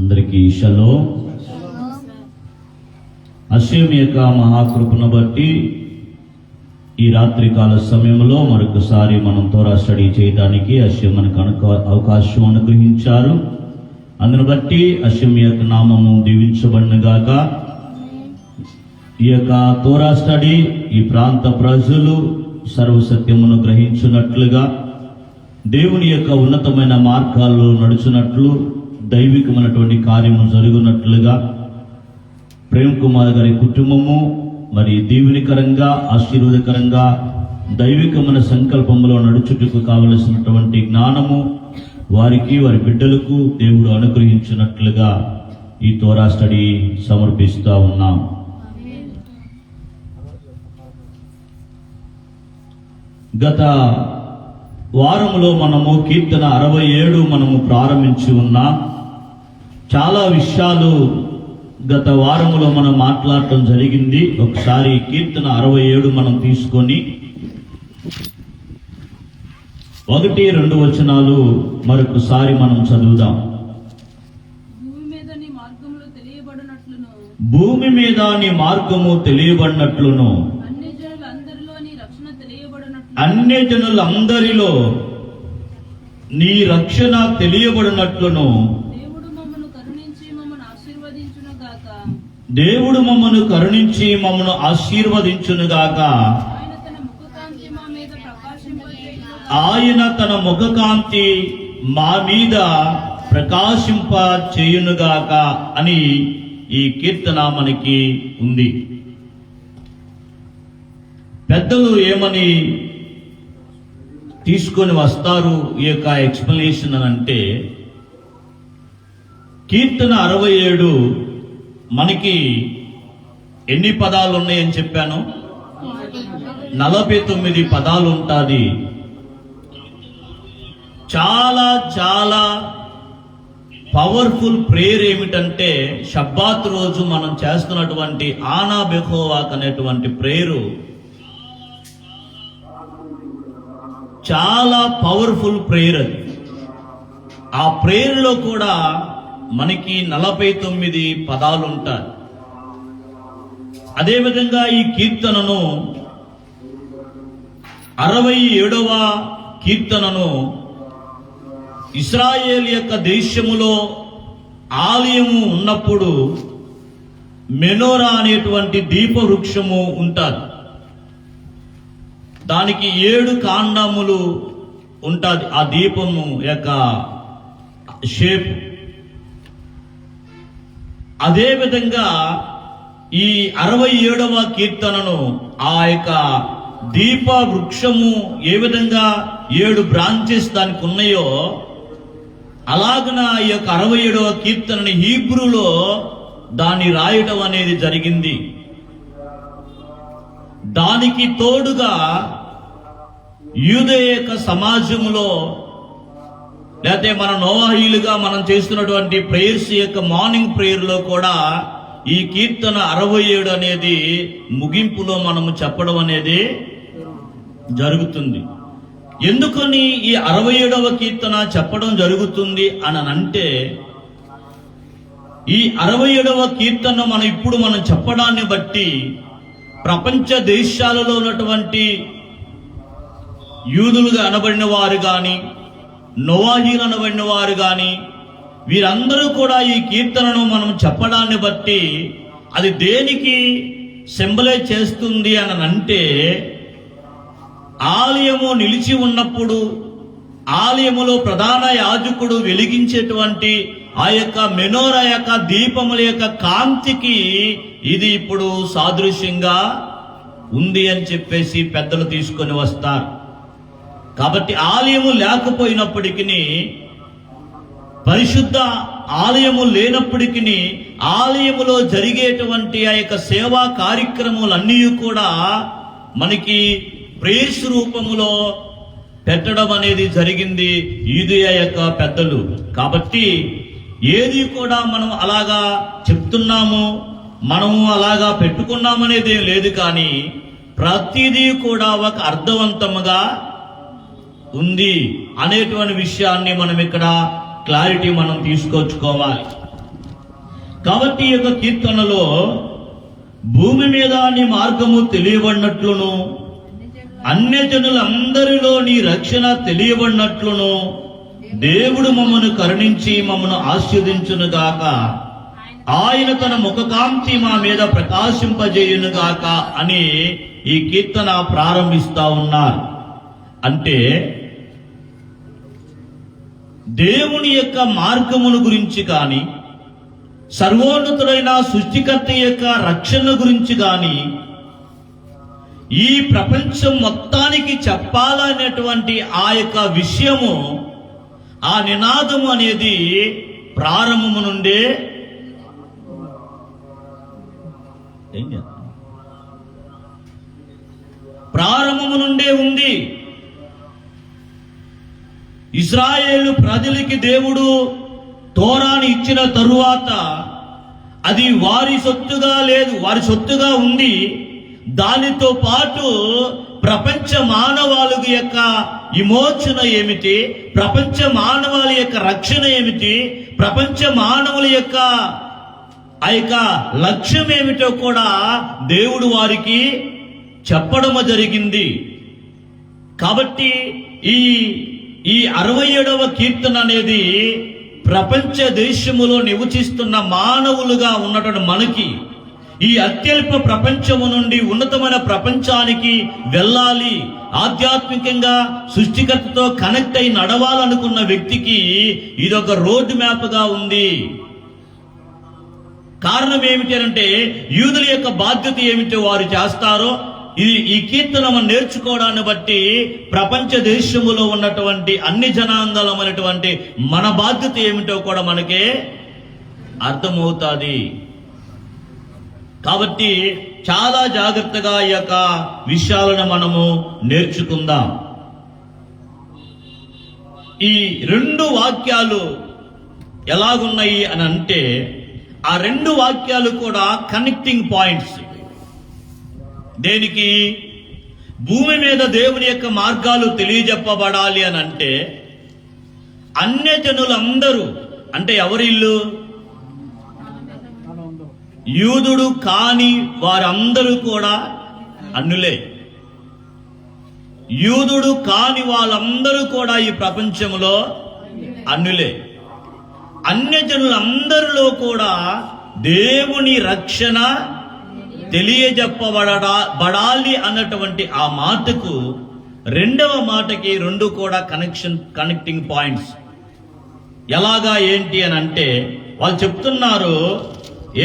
అందరికీ షలోమ్. హషేము యొక్క మహాకృపను బట్టి ఈ రాత్రికాల సమయంలో మరొకసారి మనం తోరా స్టడీ చేయడానికి హషేము మనకు అవకాశం అనుగ్రహించారు. అందును బట్టి హషేము యొక్క నామము దీవించబడునుగాక. ఈ యొక్క తోరా స్టడీ ఈ ప్రాంత ప్రజలు సర్వసత్యమును గ్రహించున్నట్లుగా, దేవుని యొక్క ఉన్నతమైన మార్గాల్లో నడుచున్నట్లు, దైవికమైనటువంటి కార్యము జరుగునట్లుగా ప్రేమ్ కుమార్ గారి కుటుంబము మరి దీవెనికరంగా, ఆశీర్వాదకరంగా, దైవికమైన సంకల్పంలో నడుచుటకు కావలసినటువంటి జ్ఞానము వారికి, వారి బిడ్డలకు దేవుడు అనుగ్రహించినట్లుగా ఈ తోరా స్టడీ సమర్పిస్తూ ఉన్నాం. గత వారములో మనము కీర్తన 67 మనము ప్రారంభించి ఉన్నాం. చాలా విషయాలు గత వారములో మనం మాట్లాడటం జరిగింది. ఒకసారి కీర్తన 67 మనం తీసుకొని 1-2 వచనాలు మరొకసారి మనం చదువుదాం. భూమి మీద నీ మార్గము తెలియబడినట్లును అన్య జనులందరిలో నీ రక్షణ తెలియబడినట్లును దేవుడు మమ్మను కరుణించి మమ్మను ఆశీర్వదించునుగాక. ఆయన తన ముఖకాంతి మా మీద ప్రకాశింప చేయునుగాక అని ఈ కీర్తన మనకి ఉంది. పెద్దలు ఏమని తీసుకొని వస్తారు ఈ యొక్క ఎక్స్ప్లెనేషన్ అని అంటే, కీర్తన 67 మనకి ఎన్ని పదాలు ఉన్నాయని చెప్పాను? 49 పదాలు ఉంటుంది. చాలా చాలా పవర్ఫుల్ ప్రేయర్ ఏమిటంటే, షబ్బాత్ రోజు మనం చేస్తున్నటువంటి ఆనా బెహోవాక్ అనేటువంటి ప్రేయరు చాలా పవర్ఫుల్ ప్రేయర్. అది ఆ ప్రేయర్లో కూడా మనకి 49 పదాలు ఉంటాయి. అదేవిధంగా ఈ కీర్తనను 67వ కీర్తనను ఇశ్రాయేల్ యొక్క దేశములో ఆలయము ఉన్నప్పుడు మెనోరా అనేటువంటి దీప వృక్షము ఉంటుంది. దానికి 7 కాండములు ఉంటుంది. ఆ దీపము యొక్క షేప్. అదేవిధంగా ఈ 67వ కీర్తనను ఆ యొక్క దీప వృక్షము ఏ విధంగా 7 బ్రాంచెస్ దానికి ఉన్నాయో, అలాగన ఈ యొక్క 67వ కీర్తనని హీబ్రూలో దాన్ని రాయటం అనేది జరిగింది. దానికి తోడుగా యూదేయ సమాజంలో లేకపోతే మన నోవాహీలుగా మనం చేస్తున్నటువంటి ప్రేయర్స్ యొక్క మార్నింగ్ ప్రేయర్లో కూడా ఈ కీర్తన 67 అనేది ముగింపులో మనము చెప్పడం అనేది జరుగుతుంది. ఎందుకని ఈ 67వ కీర్తన చెప్పడం జరుగుతుంది అని అంటే, ఈ 67వ కీర్తన మనం చెప్పడాన్ని బట్టి ప్రపంచ దేశాలలో ఉన్నటువంటి యూదులుగా అనబడిన వారు కానీ, నోవాహీలు అనబడిన వారు కానీ, వీరందరూ కూడా ఈ కీర్తనను మనం చెప్పడాన్ని బట్టి అది దేనికి సింబలైజ్ చేస్తుంది అని అంటే, ఆలయము నిలిచి ఉన్నప్పుడు ఆలయములో ప్రధాన యాజకుడు వెలిగించేటువంటి ఆ యొక్క మెనోరా యొక్క దీపముల యొక్క కాంతికి ఇది ఇప్పుడు సాదృశ్యంగా ఉంది అని చెప్పేసి పెద్దలు తీసుకొని వస్తారు. కాబట్టి ఆలయము లేకపోయినప్పటికీ, పరిశుద్ధ ఆలయము లేనప్పటికీ, ఆలయములో జరిగేటువంటి ఆ యొక్క సేవా కార్యక్రమాలన్నీ కూడా మనకి ప్రేయర్స్ రూపములో పెట్టడం అనేది జరిగింది యూదయ యొక్క పెద్దలు. కాబట్టి ఏది కూడా మనం అలాగా చెప్తున్నాము, మనము అలాగా పెట్టుకున్నామనేది లేదు, కానీ ప్రతిదీ కూడా ఒక అర్థవంతముగా ఉంది అనేటువంటి విషయాన్ని మనం ఇక్కడ క్లారిటీ మనం తీసుకొచ్చుకోవాలి. కాబట్టి ఈ యొక్క కీర్తనలో భూమి మీద నీ మార్గము తెలియబడినట్లును, అన్యజనులందరిలో నీ రక్షణ తెలియబడినట్లును దేవుడు మమ్మను కరుణించి మమ్మను ఆశీర్వదించునుగాక. ఆయన తన ముఖకాంతి మా మీద ప్రకాశింపజేయునుగాక అని ఈ కీర్తన ప్రారంభిస్తా ఉన్నారు. అంటే దేవుని యొక్క మార్గమును గురించి కానీ, సర్వోన్నతుడైన సృష్టికర్త యొక్క రక్షణ గురించి కానీ, ఈ ప్రపంచం మొత్తానికి చెప్పాలనేటువంటి ఆ యొక్క విషయము, ఆ నినాదము అనేది ప్రారంభము నుండే ఉంది. ఇశ్రాయేలు ప్రజలకి దేవుడు తోరాను ఇచ్చిన తరువాత అది వారి సొత్తుగా లేదు, వారి సొత్తుగా ఉంది. దానితో పాటు ప్రపంచ మానవాళి యొక్క విమోచన ఏమిటి, ప్రపంచ మానవాళి యొక్క రక్షణ ఏమిటి, ప్రపంచ మానవుల యొక్క ఆ యొక్క లక్ష్యం ఏమిటో కూడా దేవుడు వారికి చెప్పడము జరిగింది. కాబట్టి ఈ 67వ కీర్తన అనేది ప్రపంచ దేశములో నివసిస్తున్న మానవులుగా ఉన్నటువంటి మనకి, ఈ అత్యల్ప ప్రపంచము నుండి ఉన్నతమైన ప్రపంచానికి వెళ్ళాలి, ఆధ్యాత్మికంగా సృష్టికర్తతో కనెక్ట్ అయి నడవాలనుకున్న వ్యక్తికి ఇదొక రోడ్ మ్యాప్ గా ఉంది. కారణం ఏమిటి అంటే, యూదుల యొక్క బాధ్యత ఏమిటో వారు చేస్తారో ఈ కీర్తన మనం నేర్చుకోవడాన్ని బట్టి ప్రపంచ దేశములో ఉన్నటువంటి అన్ని జనాంగాలమైనటువంటి మన బాధ్యత ఏమిటో కూడా మనకే అర్థమవుతుంది. కాబట్టి చాలా జాగ్రత్తగా ఈ యొక్క విషయాలను మనము నేర్చుకుందాం. ఈ 2 వాక్యాలు ఎలాగున్నాయి అని అంటే, ఆ 2 వాక్యాలు కూడా కనెక్టింగ్ పాయింట్స్. దేనికి? భూమి మీద దేవుని యొక్క మార్గాలు తెలియజెప్పబడాలి అని అంటే, అన్యజనులందరూ అంటే ఎవరిల్లు? యూదుడు కాని వారందరూ కూడా అన్యులే. యూదుడు కాని వాళ్ళందరూ కూడా ఈ ప్రపంచంలో అన్యులే. అన్యజనులందరిలో కూడా దేవుని రక్షణ తెలియజెప్పబడాలి అన్నటువంటి ఆ మాటకు, 2వ మాటకి 2 కూడా కనెక్టింగ్ పాయింట్స్. ఎలాగా ఏంటి అని అంటే, వాళ్ళు చెప్తున్నారు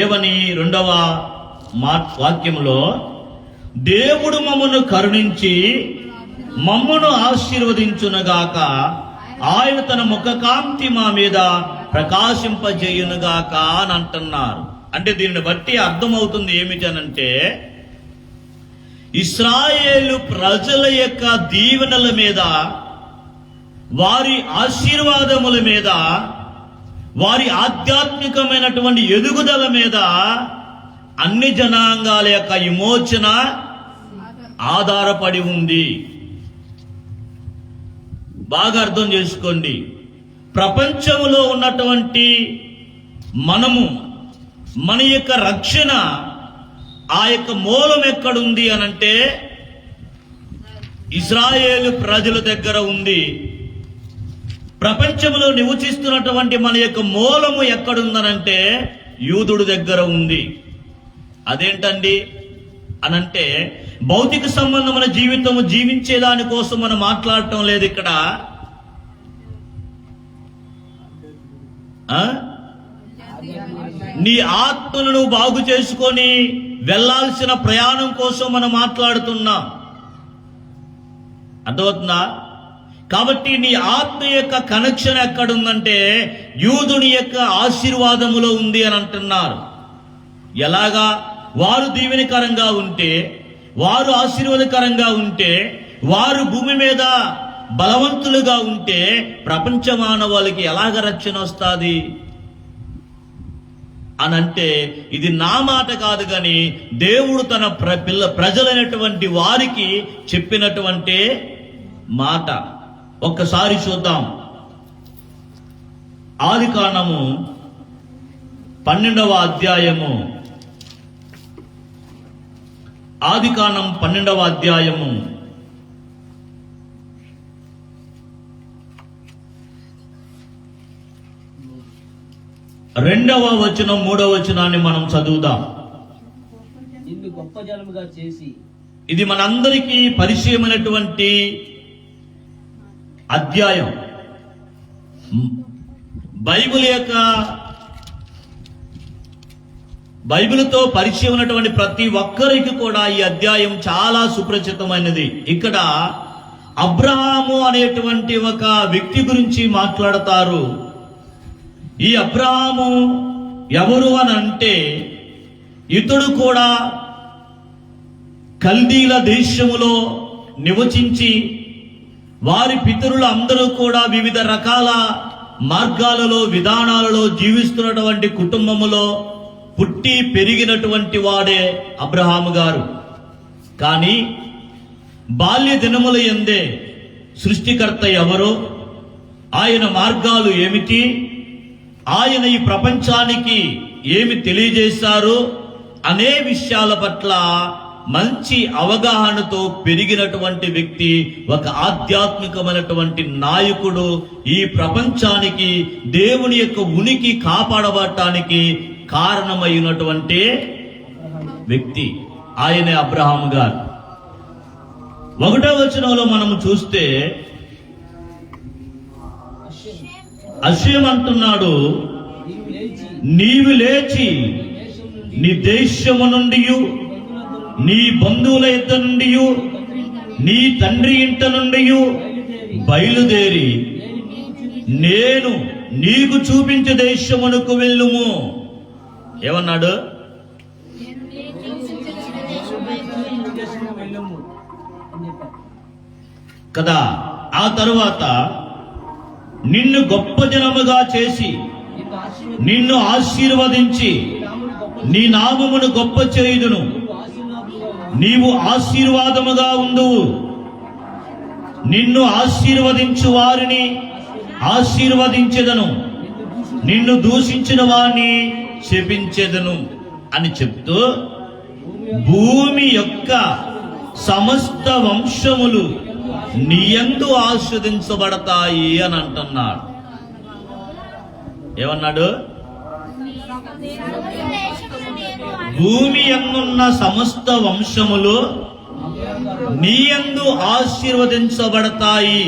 ఏమని? 2వ వాక్యంలో, దేవుడు మమ్మను కరుణించి మమ్మను ఆశీర్వదించునుగాక, ఆయన తన ముఖకాంతి మా మీద ప్రకాశింపజేయునుగాక అని అంటున్నారు. అంటే దీనిని బట్టి అర్థమవుతుంది ఏమిటి అనంటే, ఇశ్రాయేలు ప్రజల యొక్క దీవెనల మీద, వారి ఆశీర్వాదముల మీద, వారి ఆధ్యాత్మికమైనటువంటి ఎదుగుదల మీద అన్ని జనాంగాల యొక్క విమోచన ఆధారపడి ఉంది. బాగా అర్థం చేసుకోండి. ప్రపంచంలో ఉన్నటువంటి మనము, మన యొక్క రక్షణ, ఆ యొక్క మూలం ఎక్కడుంది అనంటే ఇశ్రాయేలు ప్రజల దగ్గర ఉంది. ప్రపంచంలో నివసిస్తున్నటువంటి మన యొక్క మూలము ఎక్కడుందనంటే యూదుడు దగ్గర ఉంది. అదేంటండి అనంటే, భౌతిక సంబంధమైన జీవితము జీవించేదాని కోసం మనం మాట్లాడటం లేదు ఇక్కడ. నీ ఆత్మను బాగు చేసుకొని వెళ్లాల్సిన ప్రయాణం కోసం మనం మాట్లాడుతున్నాం. అర్థమవుతుందా? కాబట్టి నీ ఆత్మ యొక్క కనెక్షన్ ఎక్కడుందంటే యూదుని యొక్క ఆశీర్వాదములో ఉంది అని అంటున్నారు. ఎలాగా? వారు దీవెనకరంగా ఉంటే, వారు ఆశీర్వాదకరంగా ఉంటే, వారు భూమి మీద బలవంతులుగా ఉంటే ప్రపంచ మానవాళికి ఎలాగ రక్షణ వస్తుంది అనంటే, ఇది నా మాట కాదు కానీ దేవుడు తన ప్రజలైనటువంటి వారికి చెప్పినటువంటి మాట. ఒక్కసారి చూద్దాం. ఆదికాండము 12వ అధ్యాయము, ఆదికాండం 12వ అధ్యాయము 2వ వచనం 3వ వచనాన్ని మనం చదువుదాం. నిన్ను గొప్ప జనముగా చేసి, ఇది మనందరికీ పరిచయమైనటువంటి అధ్యాయం. బైబిల్తో పరిచయం ఉన్నటువంటి ప్రతి ఒక్కరికి కూడా ఈ అధ్యాయం చాలా సుపరిచితమైనది. ఇక్కడ అబ్రహాము అనేటువంటి ఒక వ్యక్తి గురించి మాట్లాడతారు. ఈ అబ్రహాము ఎవరు అని అంటే, ఇతడు కూడా కల్దీల దేశములో నివసించి వారి పితరులు అందరూ కూడా వివిధ రకాల మార్గాలలో విధానాలలో జీవిస్తున్నటువంటి కుటుంబములో పుట్టి పెరిగినటువంటి వాడే అబ్రహాము గారు. కానీ బాల్య దినముల యందే సృష్టికర్త ఎవరో, ఆయన మార్గాలు ఏమిటి, ఆయన ఈ ప్రపంచానికి ఏమి తెలియజేశారు అనే విషయాల పట్ల మంచి అవగాహనతో పెరిగినటువంటి వ్యక్తి, ఒక ఆధ్యాత్మికమైనటువంటి నాయకుడు, ఈ ప్రపంచానికి దేవుని యొక్క ఉనికి కాపాడబడటానికి కారణమైనటువంటి వ్యక్తి ఆయనే అబ్రహాము గారు. 1వ వచనంలో మనం చూస్తే అషేమ్ అంటున్నాడు, నీవు లేచి నీ దేశము నుండి, నీ బంధువుల ఇంట నుండి, నీ తండ్రి ఇంట నుండి బయలుదేరి నేను నీకు చూపించే దేశమునకు వెళ్ళుము. ఏమన్నాడు? కదా. ఆ తరువాత నిన్ను గొప్ప జనముగా చేసి నిన్ను ఆశీర్వదించి నీ నామమును గొప్ప చేయుదును, నీవు ఆశీర్వాదముగా ఉండువు, నిన్ను ఆశీర్వదించు వారిని ఆశీర్వదించెదను, నిన్ను దూషించిన వారిని శపించెదను అని చెప్తూ భూమి యొక్క సమస్త వంశములు నీయందు ఆస్వాదించబడతాయి అని అంటున్నాడు. ఏమన్నాడు? భూమి యందున్న సమస్త వంశములు నీయందు ఆశీర్వదించబడతాయి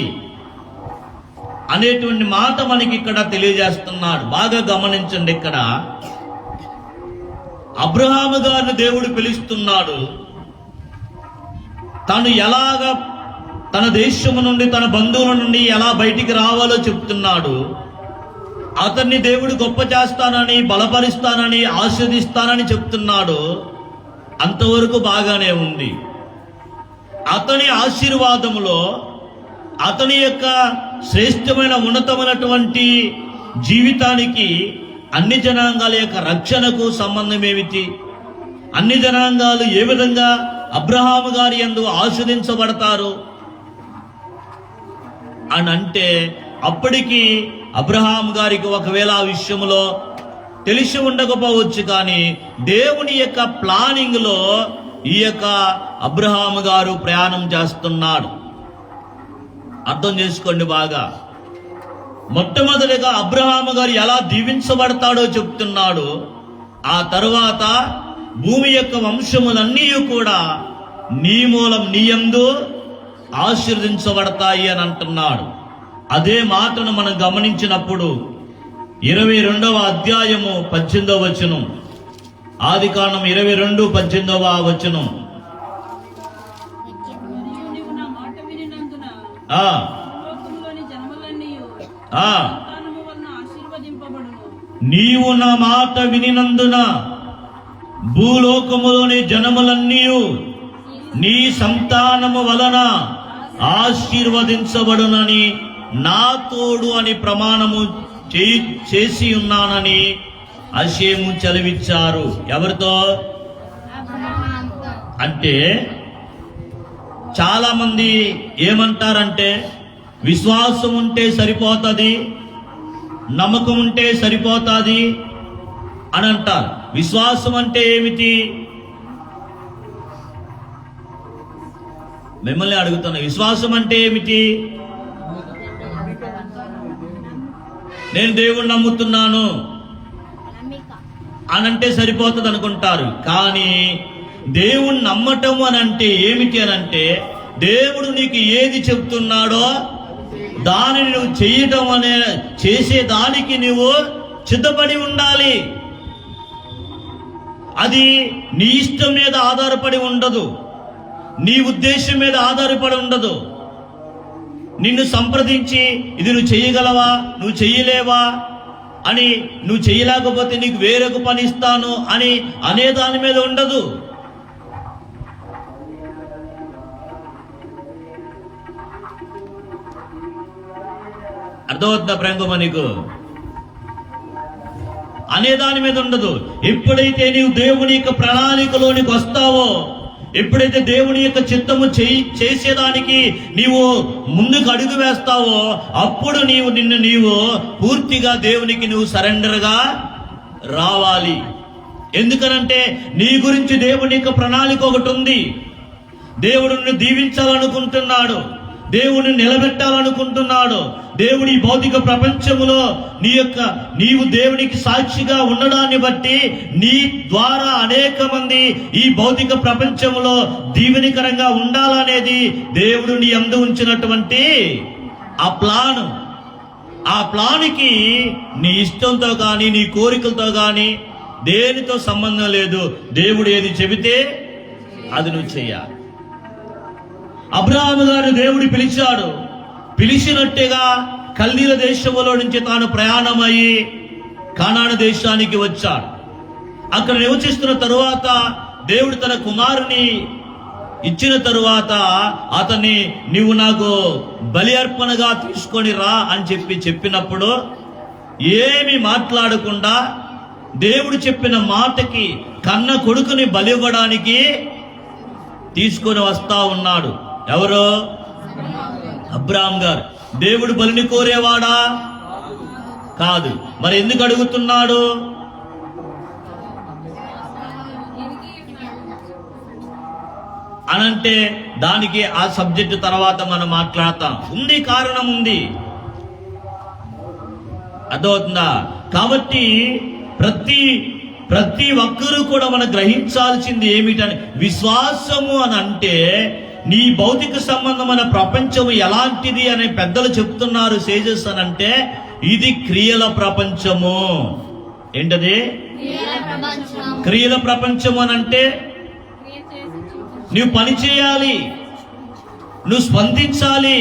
అనేటువంటి మాట మనకి ఇక్కడ తెలియజేస్తున్నాడు. బాగా గమనించండి. ఇక్కడ అబ్రహాము గారిని దేవుడు పిలుస్తున్నాడు. తను ఎలాగ తన దేశము నుండి తన బంధువుల నుండి ఎలా బయటికి రావాలో చెప్తున్నాడు. అతన్ని దేవుడు గొప్ప చేస్తానని, బలపరుస్తానని, ఆశీర్వదిస్తానని చెప్తున్నాడు. అంతవరకు బాగానే ఉంది. అతని ఆశీర్వాదములో అతని యొక్క శ్రేష్టమైన ఉన్నతమైనటువంటి జీవితానికి అన్ని జనాంగాల యొక్క రక్షణకు సంబంధం ఏమిటి? అన్ని జనాంగాలు ఏ విధంగా అబ్రహాము గారి యందు ఆస్వాదించబడతారు అని అంటే, అప్పటికి అబ్రహాం గారికి ఒకవేళ ఆ విషయంలో తెలిసి ఉండకపోవచ్చు, కానీ దేవుని యొక్క ప్లానింగ్ లో ఈ యొక్క అబ్రహాము గారు ప్రయాణం చేస్తున్నాడు. అర్థం చేసుకోండి బాగా. మొట్టమొదటిగా అబ్రహాము గారు ఎలా దీవించబడతాడో చెప్తున్నాడు. ఆ తరువాత భూమి యొక్క వంశములన్నీ కూడా నీ మూలం నీయందు ఆశీర్వదించబడతాయి అని అంటున్నాడు. అదే మాటను మనం గమనించినప్పుడు 22వ అధ్యాయము 18వ వచనం, ఆదికాండం 22:18వ వచనం. నీవు నా మాట వినినందున భూలోకములోని జనములన్నీ నీ సంతానము వలన ఆశీర్వదించబడునని నా తోడు అని ప్రమాణము చేసి ఉన్నానని అషేము చదివించారు. ఎవరితో అంటే, చాలా మంది ఏమంటారంటే, విశ్వాసం ఉంటే సరిపోతుంది, నమ్మకం ఉంటే సరిపోతుంది అని అంటారు. విశ్వాసం అంటే ఏమిటి? మిమ్మల్ని అడుగుతున్నా, విశ్వాసం అంటే ఏమిటి? నేను దేవుణ్ణి నమ్ముతున్నాను అనంటే సరిపోతుంది అనుకుంటారు. కానీ దేవుణ్ణి నమ్మటం అని అంటే ఏమిటి అని అంటే, దేవుడు నీకు ఏది చెప్తున్నాడో దానిని నువ్వు చేయటం చేసేదానికి నువ్వు సిద్ధపడి ఉండాలి. అది నీ ఇష్టం మీద ఆధారపడి ఉండదు, నీ ఉద్దేశం మీద ఆధారపడి ఉండదు. నిన్ను సంప్రదించి ఇది నువ్వు చేయగలవా, నువ్వు చెయ్యలేవా అని, నువ్వు చేయలేకపోతే నీకు వేరొక పని ఇస్తాను అని అనే దాని మీద ఉండదు. అర్థమవుతుందా ప్రేంగమ్మ నీకు? అనే దాని మీద ఉండదు. ఎప్పుడైతే నీవు దేవుని యొక్క ప్రణాళికలోనికి వస్తావో, ఎప్పుడైతే దేవుని యొక్క చిత్తము చేసేదానికి నీవు ముందుకు అడుగు వేస్తావో, అప్పుడు నిన్ను పూర్తిగా దేవునికి నువ్వు సరెండర్గా రావాలి. ఎందుకనంటే నీ గురించి దేవుని యొక్క ప్రణాళిక ఒకటి ఉంది. దేవుడు నిన్ను దీవించాలనుకుంటున్నాడు, దేవుని నిలబెట్టాలనుకుంటున్నాడు. దేవుడి భౌతిక ప్రపంచములో నీవు దేవునికి సాక్షిగా ఉండడాన్ని బట్టి నీ ద్వారా అనేక మంది ఈ భౌతిక ప్రపంచములో దీవెనికరంగా ఉండాలనేది దేవుడు నీ యందు ఉంచినటువంటి ఆ ప్లాన్కి నీ ఇష్టంతో కానీ నీ కోరికలతో కానీ దేనితో సంబంధం లేదు. దేవుడు ఏది చెబితే అది నువ్వు చెయ్యాలి. అబ్రహాము గారు దేవుడు పిలిచాడు. పిలిచినట్టుగా కల్దీల దేశంలో నుంచి తాను ప్రయాణమయ్యి కానాను దేశానికి వచ్చాడు. అక్కడ నివసిస్తున్న తరువాత దేవుడు తన కుమారుని ఇచ్చిన తరువాత అతన్ని నీవు నాకు బలి అర్పణగా తీసుకొని రా అని చెప్పినప్పుడు ఏమి మాట్లాడకుండా దేవుడు చెప్పిన మాటకి కన్న కొడుకుని బలివ్వడానికి తీసుకొని వస్తా ఉన్నాడు. ఎవరు? అబ్రహాం గారు. దేవుడు బలిని కోరేవాడా? కాదు. మరి ఎందుకు అడుగుతున్నాడు? అనంటే దానికి ఆ సబ్జెక్టు తర్వాత మనం మాట్లాడతాం. ఉంది, కారణం ఉంది. అర్థమవుతుందా? కాబట్టి ప్రతి ఒక్కరూ కూడా మనం గ్రహించాల్సింది ఏమిటని, విశ్వాసము అని అంటే నీ భౌతిక సంబంధమైన ప్రపంచము ఎలాంటిది అని పెద్దలు చెప్తున్నారు, సేజెస్ అని అంటే ఇది క్రియల ప్రపంచము. ఏంటది? క్రియల ప్రపంచము అని అంటే నువ్వు పని చేయాలి, నువ్వు స్పందించాలి,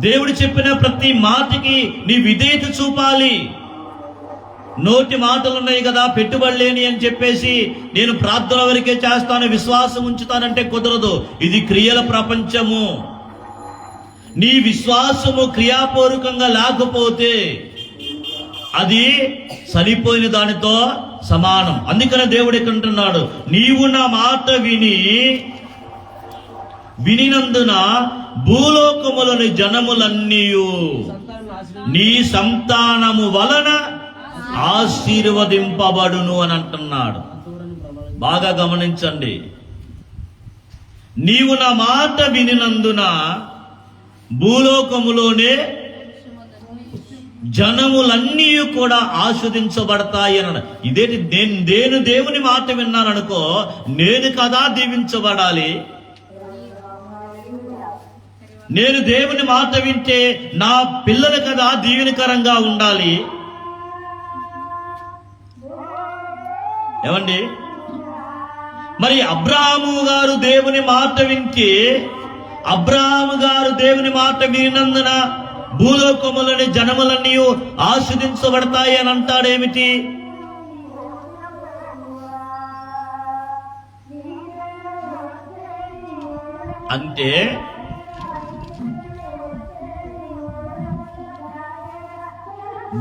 దేవుడు చెప్పిన ప్రతి మాటకి నీ విధేయత చూపాలి. నోటి మాటలు ఉన్నాయి కదా, పెట్టుబడి లేని అని చెప్పేసి నేను ప్రార్థన వరకే చేస్తాను, విశ్వాసం ఉంచుతానంటే కుదరదు. ఇది క్రియల ప్రపంచము. నీ విశ్వాసము క్రియాపూర్వకంగా లేకపోతే అది చనిపోయిన దానితో సమానం. అందుకనే దేవుడు ఎక్కడుంటున్నాడు, నీవు నా మాట వినినందున భూలోకములోని జనములన్నీ నీ సంతానము వలన ఆశీర్వదింపబడును అని అంటున్నాడు. బాగా గమనించండి. నీవు నా మాట వినినందున భూలోకములోనే జనములన్నీ కూడా ఆస్వాదించబడతాయి అన్నాడు. ఇదేంటి? నేను దేవుని మాట విన్నాననుకో, నేను కదా దీవించబడాలి. నేను దేవుని మాట వింటే నా పిల్లలు కదా దీవెనకరంగా ఉండాలి. ఏమండి? మరి అబ్రహాము గారు దేవుని మాట వింటే, అబ్రహాము గారు దేవుని మాట వినందున భూలోకములని జనములన్నీ ఆస్వాదించబడతాయి అని అంటాడేమిటి? అంటే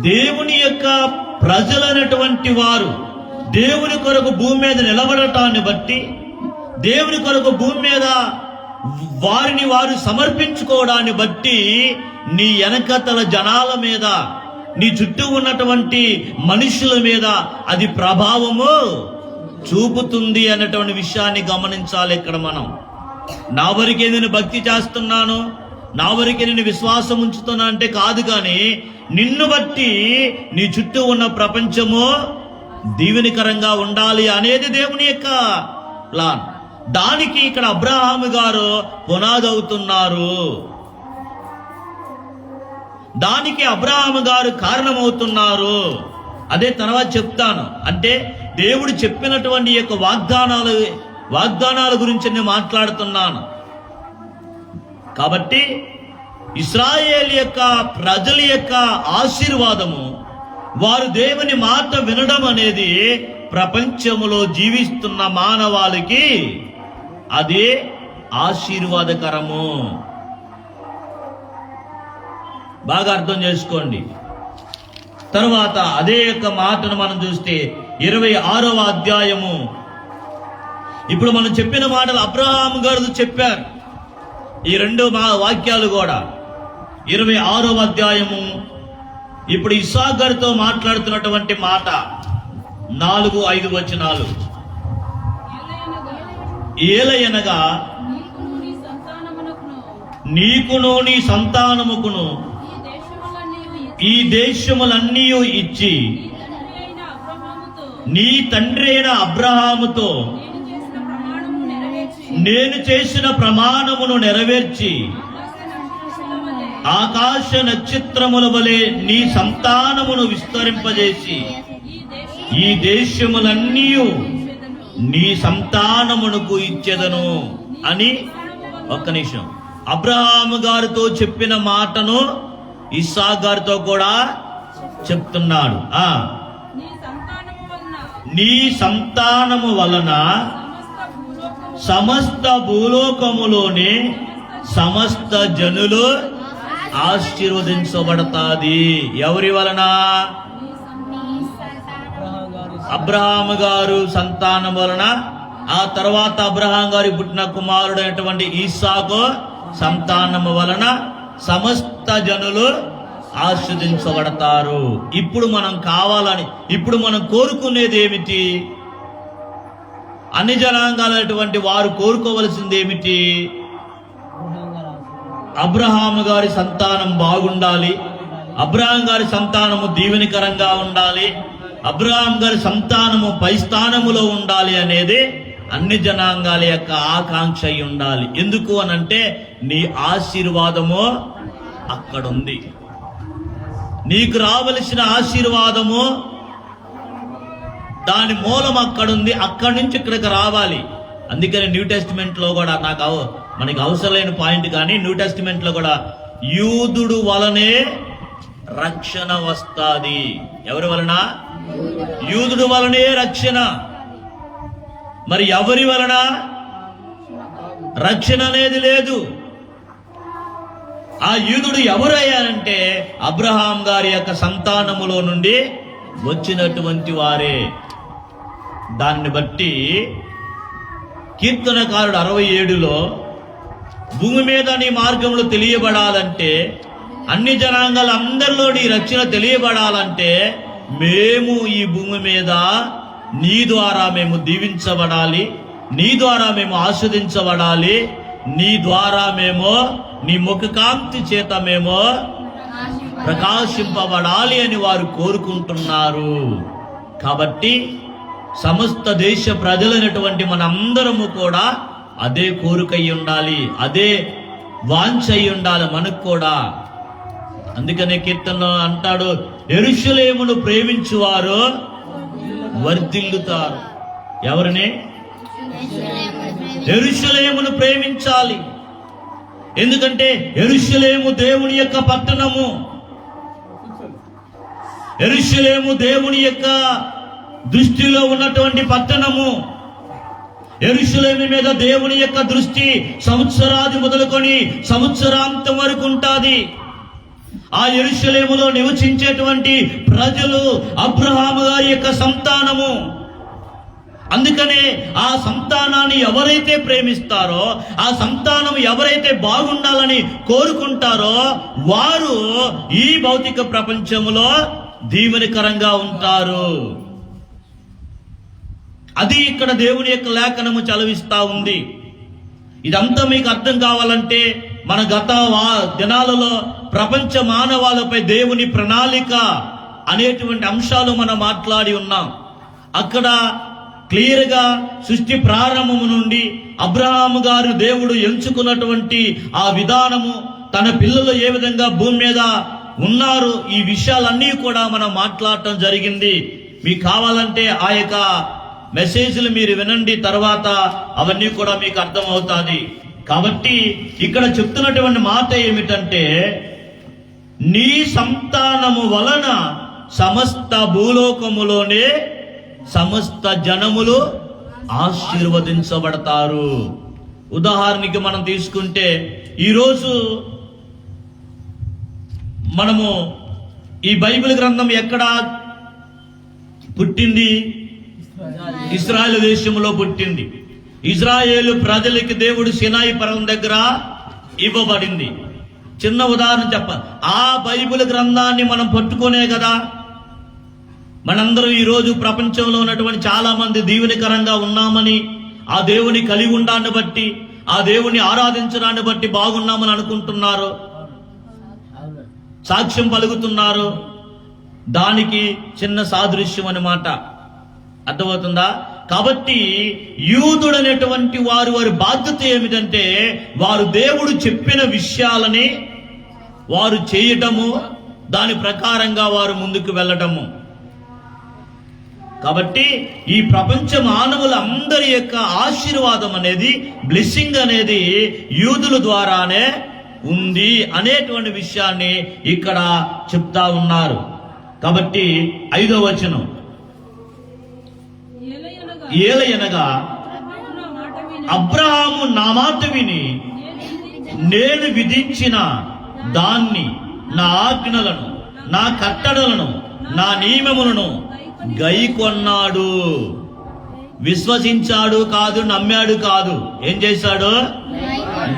దేవుని యొక్క ప్రజలైనటువంటి వారు దేవుని కొరకు భూమి మీద నిలబడటాన్ని బట్టి, దేవుని కొరకు భూమి మీద వారిని వారు సమర్పించుకోవడాన్ని బట్టి నీ వెనకతల జనాల మీద నీ చుట్టూ ఉన్నటువంటి మనుషుల మీద అది ప్రభావము చూపుతుంది అన్నటువంటి విషయాన్ని గమనించాలి. ఇక్కడ మనం నా వరకే నేను భక్తి చేస్తున్నాను, నా వరకే నేను విశ్వాసం ఉంచుతున్నా అంటే కాదు, కానీ నిన్ను బట్టి నీ చుట్టూ ఉన్న ప్రపంచము దీవెనకరంగా ఉండాలి అనేది దేవుని యొక్క ప్లాన్. దానికి ఇక్కడ అబ్రహాము గారు పునాదవుతున్నారు, దానికి అబ్రహాము గారు కారణమవుతున్నారు. అదే తర్వాత చెప్తాను. అంటే దేవుడు చెప్పినటువంటి యొక్క వాగ్దానాల గురించి నేను మాట్లాడుతున్నాను. కాబట్టి ఇశ్రాయేలు యొక్క ప్రజల యొక్క ఆశీర్వాదము, వారు దేవుని మాట వినడం అనేది ప్రపంచములో జీవిస్తున్న మానవాళికి అది ఆశీర్వాదకరము. బాగా అర్థం చేసుకోండి. తర్వాత అదే యొక్క మాటను మనం చూస్తే 26వ అధ్యాయము, ఇప్పుడు మనం చెప్పిన మాటలు అబ్రహాము గారు చెప్పారు. ఈ రెండు వాక్యాలు కూడా 26వ అధ్యాయము ఇప్పుడు ఇస్సాకు గారితో మాట్లాడుతున్నటువంటి మాట 4-5 వచనాలు. ఏలయనగా నీకును నీ సంతానముకును ఈ దేశములన్నీ ఇచ్చి నీ తండ్రి అయిన అబ్రహాముతో నేను చేసిన ప్రమాణమును నెరవేర్చి ఆకాశ నక్షత్రముల వలె నీ సంతానమును విస్తరింపజేసి ఈ దేశములన్నీ నీ సంతానమునకు ఇచ్చెదను అని ఒక్క నిమిషం అబ్రహాము గారితో చెప్పిన మాటను ఇస్సాకు గారితో కూడా చెప్తున్నాడు. నీ సంతానము వలన సమస్త భూలోకములోని సమస్త జనులు ఆశీర్వదించబడతాది. ఎవరి వలన? అబ్రహాము గారు సంతానం వలన, ఆ తర్వాత అబ్రహాం గారి పుట్టిన కుమారుడైనటువంటి ఇస్సాకు సంతానము వలన సమస్త జనులు ఆశీర్వదించబడతారు. ఇప్పుడు మనం కావాలని, ఇప్పుడు మనం కోరుకునేది ఏమిటి? అన్ని జనాంగాలైనటువంటి వారు కోరుకోవలసింది ఏమిటి? అబ్రహాము గారి సంతానం బాగుండాలి, అబ్రహాం గారి సంతానము దీవెనకరంగా ఉండాలి, అబ్రహాం గారి సంతానము పై స్థానములో ఉండాలి అనేది అన్ని జనాంగాల యొక్క ఆకాంక్ష అయి ఉండాలి. ఎందుకు అనంటే నీ ఆశీర్వాదము అక్కడుంది, నీకు రావలసిన ఆశీర్వాదము దాని మూలం అక్కడుంది, అక్కడి నుంచి ఇక్కడికి రావాలి. అందుకని న్యూ టెస్టిమెంట్ లో కూడా మనకి అవసరం లేని పాయింట్, కానీ న్యూ టెస్టిమెంట్ లో కూడా యూదుడు వలనే రక్షణ వస్తాది. ఎవరి వలన? యూదుడు వలనే రక్షణ. మరి ఎవరి వలన రక్షణ అనేది లేదు. ఆ యూదుడు ఎవరయ్యారంటే అబ్రహాం గారి యొక్క సంతానములో నుండి వచ్చినటువంటి వారే. దాన్ని బట్టి కీర్తనకారుడు 67లో భూమి మీద నీ మార్గములు తెలియబడాలంటే, అన్ని జనాంగాల అందరిలో నీ రక్షణ తెలియబడాలంటే మేము ఈ భూమి మీద నీ ద్వారా మేము దీవించబడాలి, నీ ద్వారా మేము ఆస్వాదించబడాలి, నీ ద్వారా మేము నీ ముఖకాంతి చేత మేము ప్రకాశింపబడాలి అని వారు కోరుకుంటున్నారు. కాబట్టి సమస్త దేశ ప్రజలైనటువంటి మనందరము కూడా అదే కోరికై ఉండాలి, అదే వాంఛ అయి ఉండాలి మనకు కూడా. అందుకనే కీర్తనలో అంటాడు, యెరూషలేమును ప్రేమించువారు వర్ధిల్లుతారు. ఎవరిని? యెరూషలేమును ప్రేమించాలి. ఎందుకంటే యెరూషలేము దేవుని యొక్క పట్టణము, యెరూషలేము దేవుని యొక్క దృష్టిలో ఉన్నటువంటి పట్టణము. యెరూషలేము మీద దేవుని యొక్క దృష్టి సంవత్సరాది మొదలుకొని సంవత్సరాంతం వరకు ఉంటుంది. ఆ యెరూషలేములో నివసించేటువంటి ప్రజలు అబ్రహాము గారి యొక్క సంతానము. అందుకనే ఆ సంతానాన్ని ఎవరైతే ప్రేమిస్తారో, ఆ సంతానం ఎవరైతే బాగుండాలని కోరుకుంటారో వారు ఈ భౌతిక ప్రపంచంలో దీవెనకరంగా ఉంటారు. అది ఇక్కడ దేవుని యొక్క లేఖనము చదివిస్తా ఉంది. ఇదంతా మీకు అర్థం కావాలంటే మన గత దినాలలో ప్రపంచ మానవాళిపై దేవుని ప్రణాళిక అనేటువంటి అంశాలు మనం మాట్లాడి ఉన్నాం. అక్కడ క్లియర్గా సృష్టి ప్రారంభము నుండి అబ్రహాము గారు దేవుడు ఎంచుకున్నటువంటి ఆ విధానము, తన పిల్లలు ఏ విధంగా భూమి మీద ఉన్నారు, ఈ విషయాలన్నీ కూడా మనం మాట్లాడటం జరిగింది. మీకు కావాలంటే ఆ యొక్క మెసేజ్లు మీరు వినండి, తర్వాత అవన్నీ కూడా మీకు అర్థమవుతాది. కాబట్టి ఇక్కడ చెప్తున్నటువంటి మాట ఏమిటంటే, నీ సంతానము వలన సమస్త భూలోకములోనే సమస్త జనములు ఆశీర్వదించబడతారు. ఉదాహరణకి మనం తీసుకుంటే ఈరోజు మనము ఈ బైబిల్ గ్రంథం ఎక్కడ పుట్టింది? ఇశ్రాయేలు దేశంలో పుట్టింది. ఇజ్రాయేలు ప్రజలకి దేవుడు సినాయి పర్వతం దగ్గర ఇవ్వబడింది. చిన్న ఉదాహరణ ఆ బైబిల్ గ్రంథాన్ని మనం పట్టుకునే కదా మనందరూ ఈరోజు ప్రపంచంలో ఉన్నటువంటి చాలా మంది దీవెనకరంగా ఉన్నామని, ఆ దేవుని కలిగి ఉండాన్ని బట్టి, ఆ దేవుని ఆరాధించడాన్ని బట్టి బాగున్నామని అనుకుంటున్నారు, సాక్ష్యం పలుకుతున్నారు. దానికి చిన్న సాదృశ్యం అన్నమాట. అర్థమవుతుందా? కాబట్టి యూదుడనేటువంటి వారి బాధ్యత ఏమిటంటే, వారు దేవుడు చెప్పిన విషయాలని వారు చేయటము, దాని ప్రకారంగా వారు ముందుకు వెళ్ళటము. కాబట్టి ఈ ప్రపంచ మానవులందరి యొక్క ఆశీర్వాదం అనేది, బ్లెస్సింగ్ అనేది యూదుల ద్వారానే ఉంది అనేటువంటి విషయాన్ని ఇక్కడ చెప్తా ఉన్నారు. కాబట్టి 5వ వచనం, ఏలయనగా అబ్రహాము నా మాట విని నేను విధించిన దాన్ని, నా ఆజ్ఞలను, నా కట్టడలను, నా నియమములను గైకొన్నాడు. విశ్వసించాడు కాదు, నమ్మాడు కాదు, ఏం చేశాడు?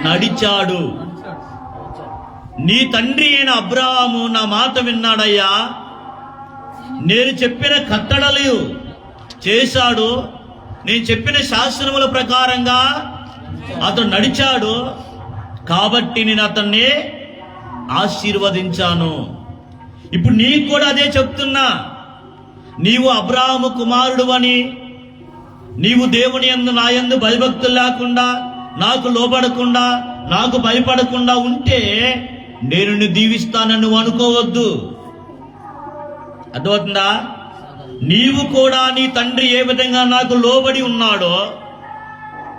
నడిచాడు. నీ తండ్రి అయిన అబ్రహాము నా మాట విన్నాడయ్యా, నేను చెప్పిన కట్టడలు చేశాడు, నేను చెప్పిన శాస్త్రముల ప్రకారంగా అతను నడిచాడు, కాబట్టి నేను అతన్ని ఆశీర్వదించాను. ఇప్పుడు నీకు కూడా అదే చెప్తున్నా. నీవు అబ్రహాము కుమారుడు అని, నీవు దేవుని యందు నా యందు భయభక్తులు లేకుండా, నాకు లోబడకుండా, నాకు భయపడకుండా ఉంటే నేను నిన్ను దీవిస్తానని నువ్వు అనుకోవద్దు. అర్థమవుతుందా? నీవు కూడా నీ తండ్రి ఏ విధంగా నాకు లోబడి ఉన్నాడో,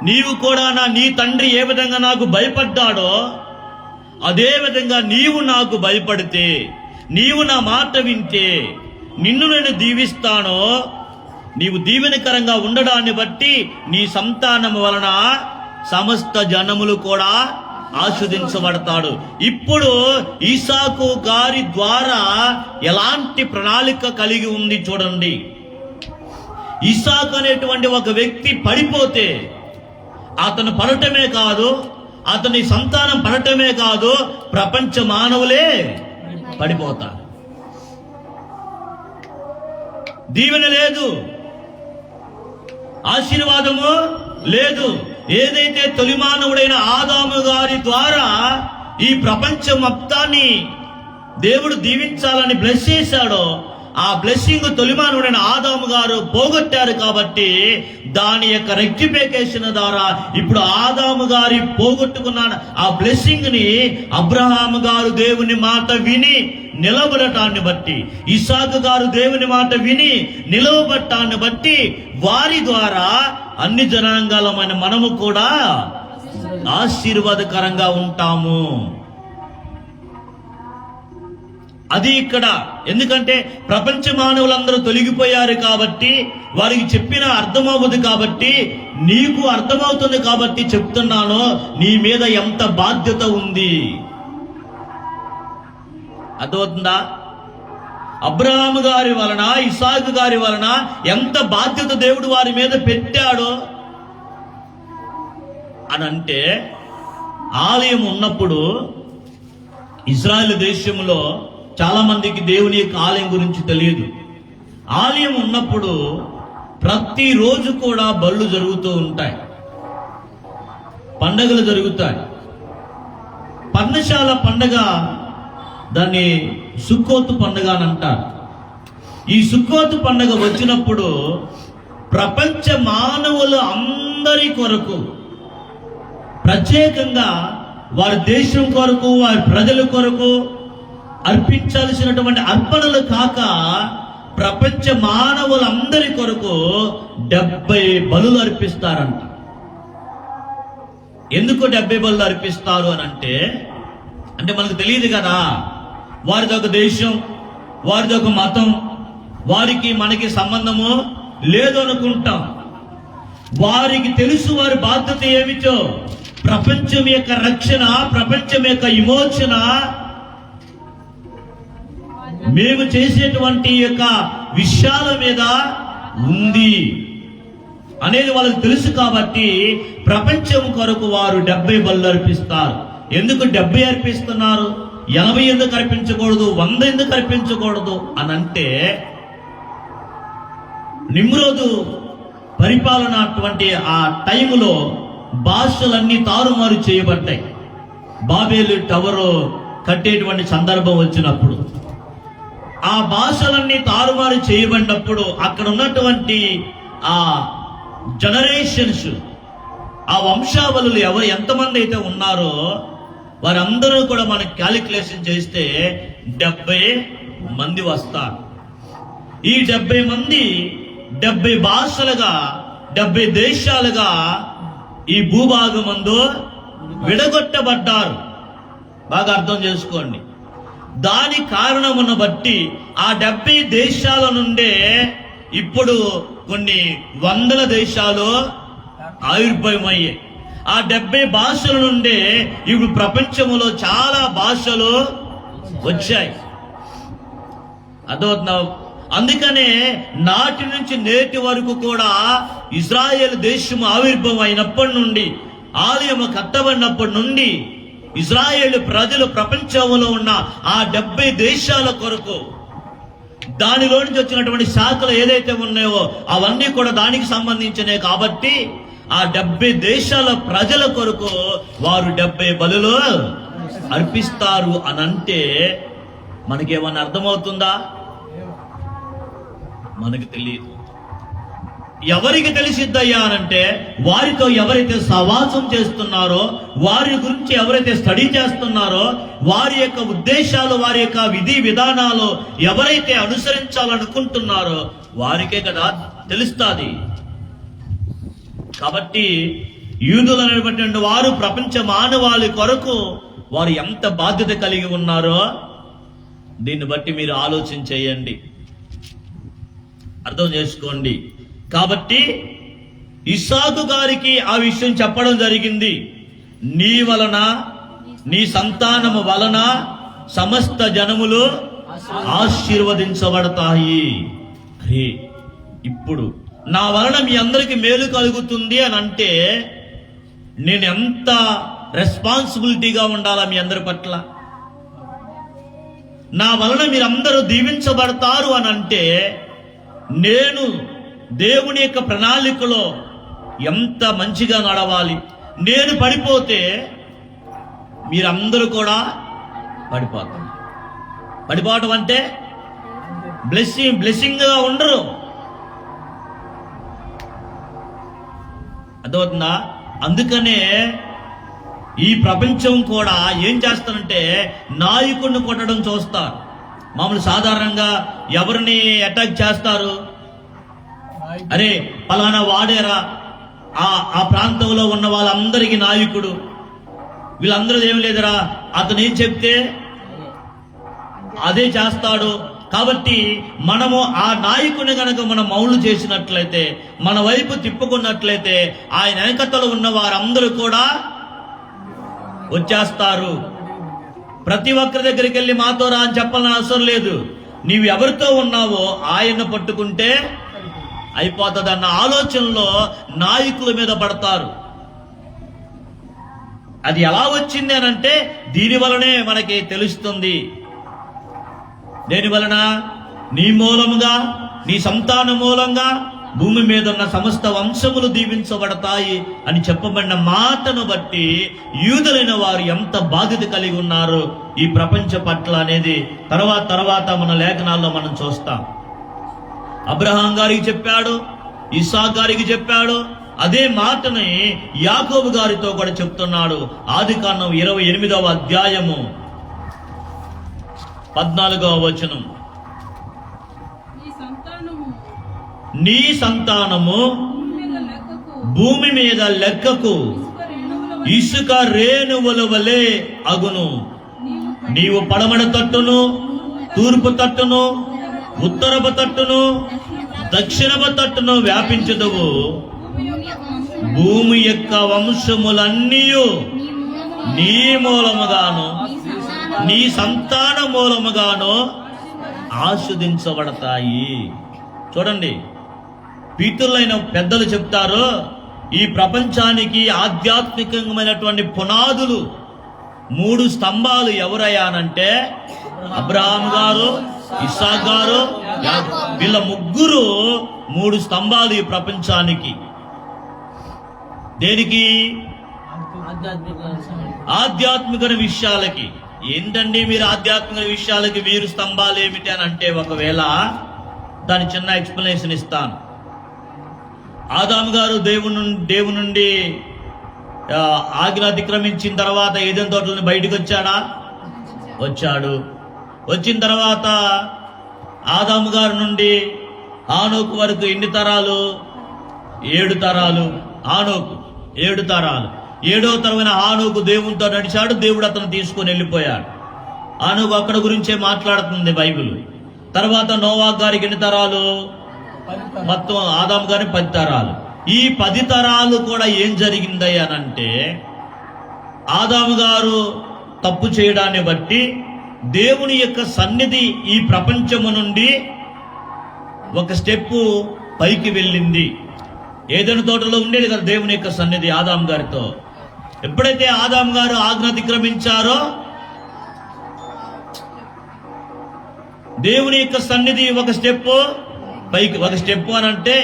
నీవు కూడా నీ తండ్రి ఏ విధంగా నాకు భయపడ్డాడో, అదే విధంగా నీవు నాకు భయపడితే, నీవు నా మాట వింటే నిన్ను నేను దీవిస్తాను. నీవు దీవెనకరంగా ఉండడాన్ని బట్టి నీ సంతానం వలన సమస్త జనములు కూడా ఆశీర్వదించబడతాడు. ఇప్పుడు ఇస్సాకు గారి ద్వారా ఎలాంటి ప్రణాళిక కలిగి ఉంది చూడండి. ఇస్సాకు అనేటువంటి ఒక వ్యక్తి పడిపోతే అతను పడటమే కాదు, అతని సంతానం పడటమే కాదు, ప్రపంచ మానవులే పడిపోతారు. దీవెన లేదు, ఆశీర్వాదము లేదు. ఏదైతే తొలి మానవుడైన ఆదాము గారి ద్వారా ఈ ప్రపంచం మొత్తాన్ని దేవుడు దీవించాలని బ్లెస్ చేశాడో, ఆ బ్లెస్సింగ్ తొలి మానవుడైన ఆదాము గారు పోగొట్టారు. కాబట్టి దాని యొక్క రెక్టిఫికేషన్ ద్వారా ఇప్పుడు ఆదాము గారి పోగొట్టుకున్న ఆ బ్లెస్సింగ్ ని అబ్రహాము గారు దేవుని మాట విని నిలబడటాన్ని బట్టి, ఇస్సాకు గారు దేవుని మాట విని నిలవబట్టాన్ని బట్టి వారి ద్వారా అన్ని జనాంగాలమైన మనము కూడా ఆశీర్వాదకరంగా ఉంటాము. అది ఇక్కడ. ఎందుకంటే ప్రపంచ మానవులందరూ తొలగిపోయారు కాబట్టి, వారికి చెప్పిన అర్థమవుతుంది కాబట్టి, నీకు అర్థమవుతుంది కాబట్టి చెప్తున్నాను, నీ మీద ఎంత బాధ్యత ఉంది. అర్థమవుతుందా? అబ్రహాము గారి వలన, ఇస్సాకు గారి వలన ఎంత బాధ్యత దేవుడు వారి మీద పెట్టాడో అని అంటే, ఆలయం ఉన్నప్పుడు ఇజ్రాయెల్ దేశంలో చాలా మందికి దేవుని యొక్క ఆలయం గురించి తెలియదు. ఆలయం ఉన్నప్పుడు ప్రతిరోజు కూడా బళ్ళు జరుగుతూ ఉంటాయి, పండగలు జరుగుతాయి. పర్ణశాల పండగ, దాన్ని సుక్కోతు పండగ అని అంటారు. ఈ సుక్కోతు పండగ వచ్చినప్పుడు ప్రపంచ మానవులు అందరి కొరకు, ప్రత్యేకంగా వారి దేశం కొరకు, వారి ప్రజల కొరకు అర్పించాల్సినటువంటి అర్పణలు కాక ప్రపంచ మానవులందరి కొరకు 70 బలులు అర్పిస్తారంట. ఎందుకు 70 బలులు అర్పిస్తారు అని అంటే మనకు తెలియదు కదా. వారిది ఒక దేశం, వారిది ఒక మతం, వారికి మనకి సంబంధము లేదు అనుకుంటాం. వారికి తెలుసు వారి బాధ్యత ఏమిటో. ప్రపంచం యొక్క రక్షణ, ప్రపంచం యొక్క విమోచన మేము చేసేటువంటి యొక్క విషయాల మీద ఉంది అనేది వాళ్ళకి తెలుసు. కాబట్టి ప్రపంచం కొరకు వారు 70 బలులు అర్పిస్తారు. ఎందుకు 70 అర్పిస్తున్నారు? 80 ఎందుకు అర్పించకూడదు? 100 ఎందుకు అర్పించకూడదు అని అంటే, నిమ్రోదు పరిపాలన అటువంటి ఆ టైములో భాషలన్నీ తారుమారు చేయబడ్డాయి. బాబేలు టవర్ కట్టేటువంటి సందర్భం వచ్చినప్పుడు ఆ భాషలన్నీ తారుమారు చేయబడినప్పుడు అక్కడ ఉన్నటువంటి ఆ జనరేషన్స్, ఆ వంశావళులు ఎంతమంది అయితే ఉన్నారో వారందరూ కూడా మనం క్యాలిక్యులేషన్ చేస్తే 70 మంది వస్తారు. ఈ 70 మంది 70 భాషలుగా, 70 దేశాలుగా ఈ భూభాగమందు విడగొట్టబడ్డారు. బాగా అర్థం చేసుకోండి. దాని కారణమును బట్టి ఆ 70 దేశాల నుండే ఇప్పుడు కొన్ని వందల దేశాలు ఆవిర్భావమయ్యాయి. ఆ 70 భాషల నుండే ఇప్పుడు ప్రపంచంలో చాలా భాషలు వచ్చాయి. అదవుతున్నా. అందుకనే నాటి నుంచి నేటి వరకు కూడా ఇజ్రాయెల్ దేశం ఆవిర్భావం అయినప్పటి నుండి, ఆలయం కట్టబడినప్పటి నుండి ఇజ్రాయేల్ ప్రజలు ప్రపంచంలో ఉన్న ఆ 70 దేశాల కొరకు, దానిలో నుంచి వచ్చినటువంటి శాఖలు ఏదైతే ఉన్నాయో అవన్నీ కూడా దానికి సంబంధించినవి. కాబట్టి ఆ 70 దేశాల ప్రజల కొరకు వారు 70 బలులు అర్పిస్తారు అని అంటే మనకేమన్నా అర్థమవుతుందా? మనకు తెలియదు. ఎవరికి తెలిసిద్దయ్యా అనంటే, వారితో ఎవరైతే సహవాసం చేస్తున్నారో, వారి గురించి ఎవరైతే స్టడీ చేస్తున్నారో, వారి యొక్క ఉద్దేశాలు, వారి యొక్క విధి విధానాలు ఎవరైతే అనుసరించాలనుకుంటున్నారో వారికే కదా తెలుస్తుంది. కాబట్టి యూదులు అనేటువంటి వారు ప్రపంచ మానవాళి కొరకు వారు ఎంత బాధ్యత కలిగి ఉన్నారో దీన్ని బట్టి మీరు ఆలోచన చేయండి, అర్థం చేసుకోండి. కాబట్టి ఇస్సాకు గారికి ఆ విషయం చెప్పడం జరిగింది. నీ వలన, నీ సంతానము వలన సమస్త జనములు ఆశీర్వదించబడతాయి. అరే, ఇప్పుడు నా వలన మీ అందరికి మేలు కలుగుతుంది అని అంటే నేను ఎంత రెస్పాన్సిబిలిటీగా ఉండాలా మీ అందరి పట్ల? నా వలన మీరందరూ దీవించబడతారు అని అంటే నేను దేవుని యొక్క ప్రణాళికలో ఎంత మంచిగా నడవాలి. నేను పడిపోతే మీరందరూ కూడా పడిపోవటం అంటే బ్లెస్సింగ్ గా ఉండరు. అర్థమవుతుందా? అందుకనే ఈ ప్రపంచం కూడా ఏం చేస్తారంటే నాయకుడిని కొట్టడం చూస్తారు. మామూలు సాధారణంగా ఎవరిని అటాక్ చేస్తారు? అరే పలానా వాడేరా, ఆ ప్రాంతంలో ఉన్న వాళ్ళందరికీ నాయకుడు, వీళ్ళందరూ ఏం లేదురా, అతను ఏం చెప్తే అదే చేస్తాడు. కాబట్టి మనము ఆ నాయకుని గనక మనం మౌలు చేసినట్లయితే, మన వైపు తిప్పుకున్నట్లయితే ఆయన వెనకతలో ఉన్న వారందరూ కూడా వచ్చేస్తారు. ప్రతి ఒక్కరి దగ్గరికి వెళ్ళి మాతో రా అని చెప్పాలని అవసరం లేదు. నీవు ఎవరితో ఉన్నావో ఆయన పట్టుకుంటే అయిపోతుంది అన్న ఆలోచనలో నాయకుల మీద పడతారు. అది ఎలా వచ్చింది అని అంటే దీని వలనే మనకి తెలుస్తుంది. దేని వలన? నీ మూలముగా, నీ సంతాన మూలంగా భూమి మీద ఉన్న సమస్త వంశములు దీవించబడతాయి అని చెప్పబడిన మాటను బట్టి యూదులైన వారు ఎంత బాధ్యత కలిగి ఉన్నారు ఈ ప్రపంచ పట్ల అనేది తర్వాత మన లేఖనాల్లో మనం చూస్తాం. అబ్రహాం గారికి చెప్పాడు, ఇస్సాకు గారికి చెప్పాడు. అదే మాటని యాకోబు గారితో కూడా చెప్తున్నాడు. ఆదికాండం 28వ అధ్యాయము 14వ వచనం. నీ సంతానము భూమి మీద లెక్కకు ఇసుక రేణువుల వలె అగును. నీవు పడమడ తట్టును, తూర్పు తట్టును, ఉత్తరపు తట్టును, దక్షిణపు తట్టును వ్యాపించదువు. భూమి యొక్క వంశములన్నీ నీ మూలముగాను నీ సంతాన మూలముగాను ఆస్వాదించబడతాయి. చూడండి, పీతులైన పెద్దలు చెప్తారు, ఈ ప్రపంచానికి ఆధ్యాత్మికమైనటువంటి పునాదులు 3 స్తంభాలు ఎవరయ్యానంటే అబ్రహాం గారు, ఇస్సాకు గారు, వీళ్ళ ముగ్గురు 3 స్తంభాలు ఈ ప్రపంచానికి. దేనికి? ఆధ్యాత్మిక విషయాలకి. ఏంటండి మీరు ఆధ్యాత్మిక విషయాలకి వీరు స్తంభాలు ఏమిటి అని అంటే, ఒకవేళ దాని చిన్న ఎక్స్ప్లెనేషన్ ఇస్తాను. ఆదాము గారు దేవుని నుండి ఆజ్ఞ అతిక్రమించిన తర్వాత ఏదెన్ తోటల నుండి బయటకు వచ్చాడు. వచ్చిన తర్వాత ఆదాము గారి నుండి ఆనోకు వరకు ఎన్ని తరాలు? 7 తరాలు. ఆనోకు 7 తరాలు. 7వ తరమైన ఆనోకు దేవునితో నడిచాడు. దేవుడు అతను తీసుకొని వెళ్ళిపోయాడు. ఆనోకు అక్కడ గురించే మాట్లాడుతుంది బైబిల్. తర్వాత నోవాహు గారికి ఎన్ని తరాలు? మొత్తం ఆదాము గారి 10 తరాలు. ఈ 10 తరాలు కూడా ఏం జరిగింది అనంటే, ఆదాము గారు తప్పు చేయడాన్ని బట్టి దేవుని యొక్క సన్నిధి ఈ ప్రపంచము నుండి ఒక స్టెప్ పైకి వెళ్ళింది. ఏదైనా తోటలో ఉండేది కదా దేవుని యొక్క సన్నిధి ఆదాము గారితో. ఎప్పుడైతే ఆదాము గారు ఆజ్ఞ అతిక్రమించారో దేవుని యొక్క సన్నిధి ఒక స్టెప్ పైకి. ఒక స్టెప్ అని అంటే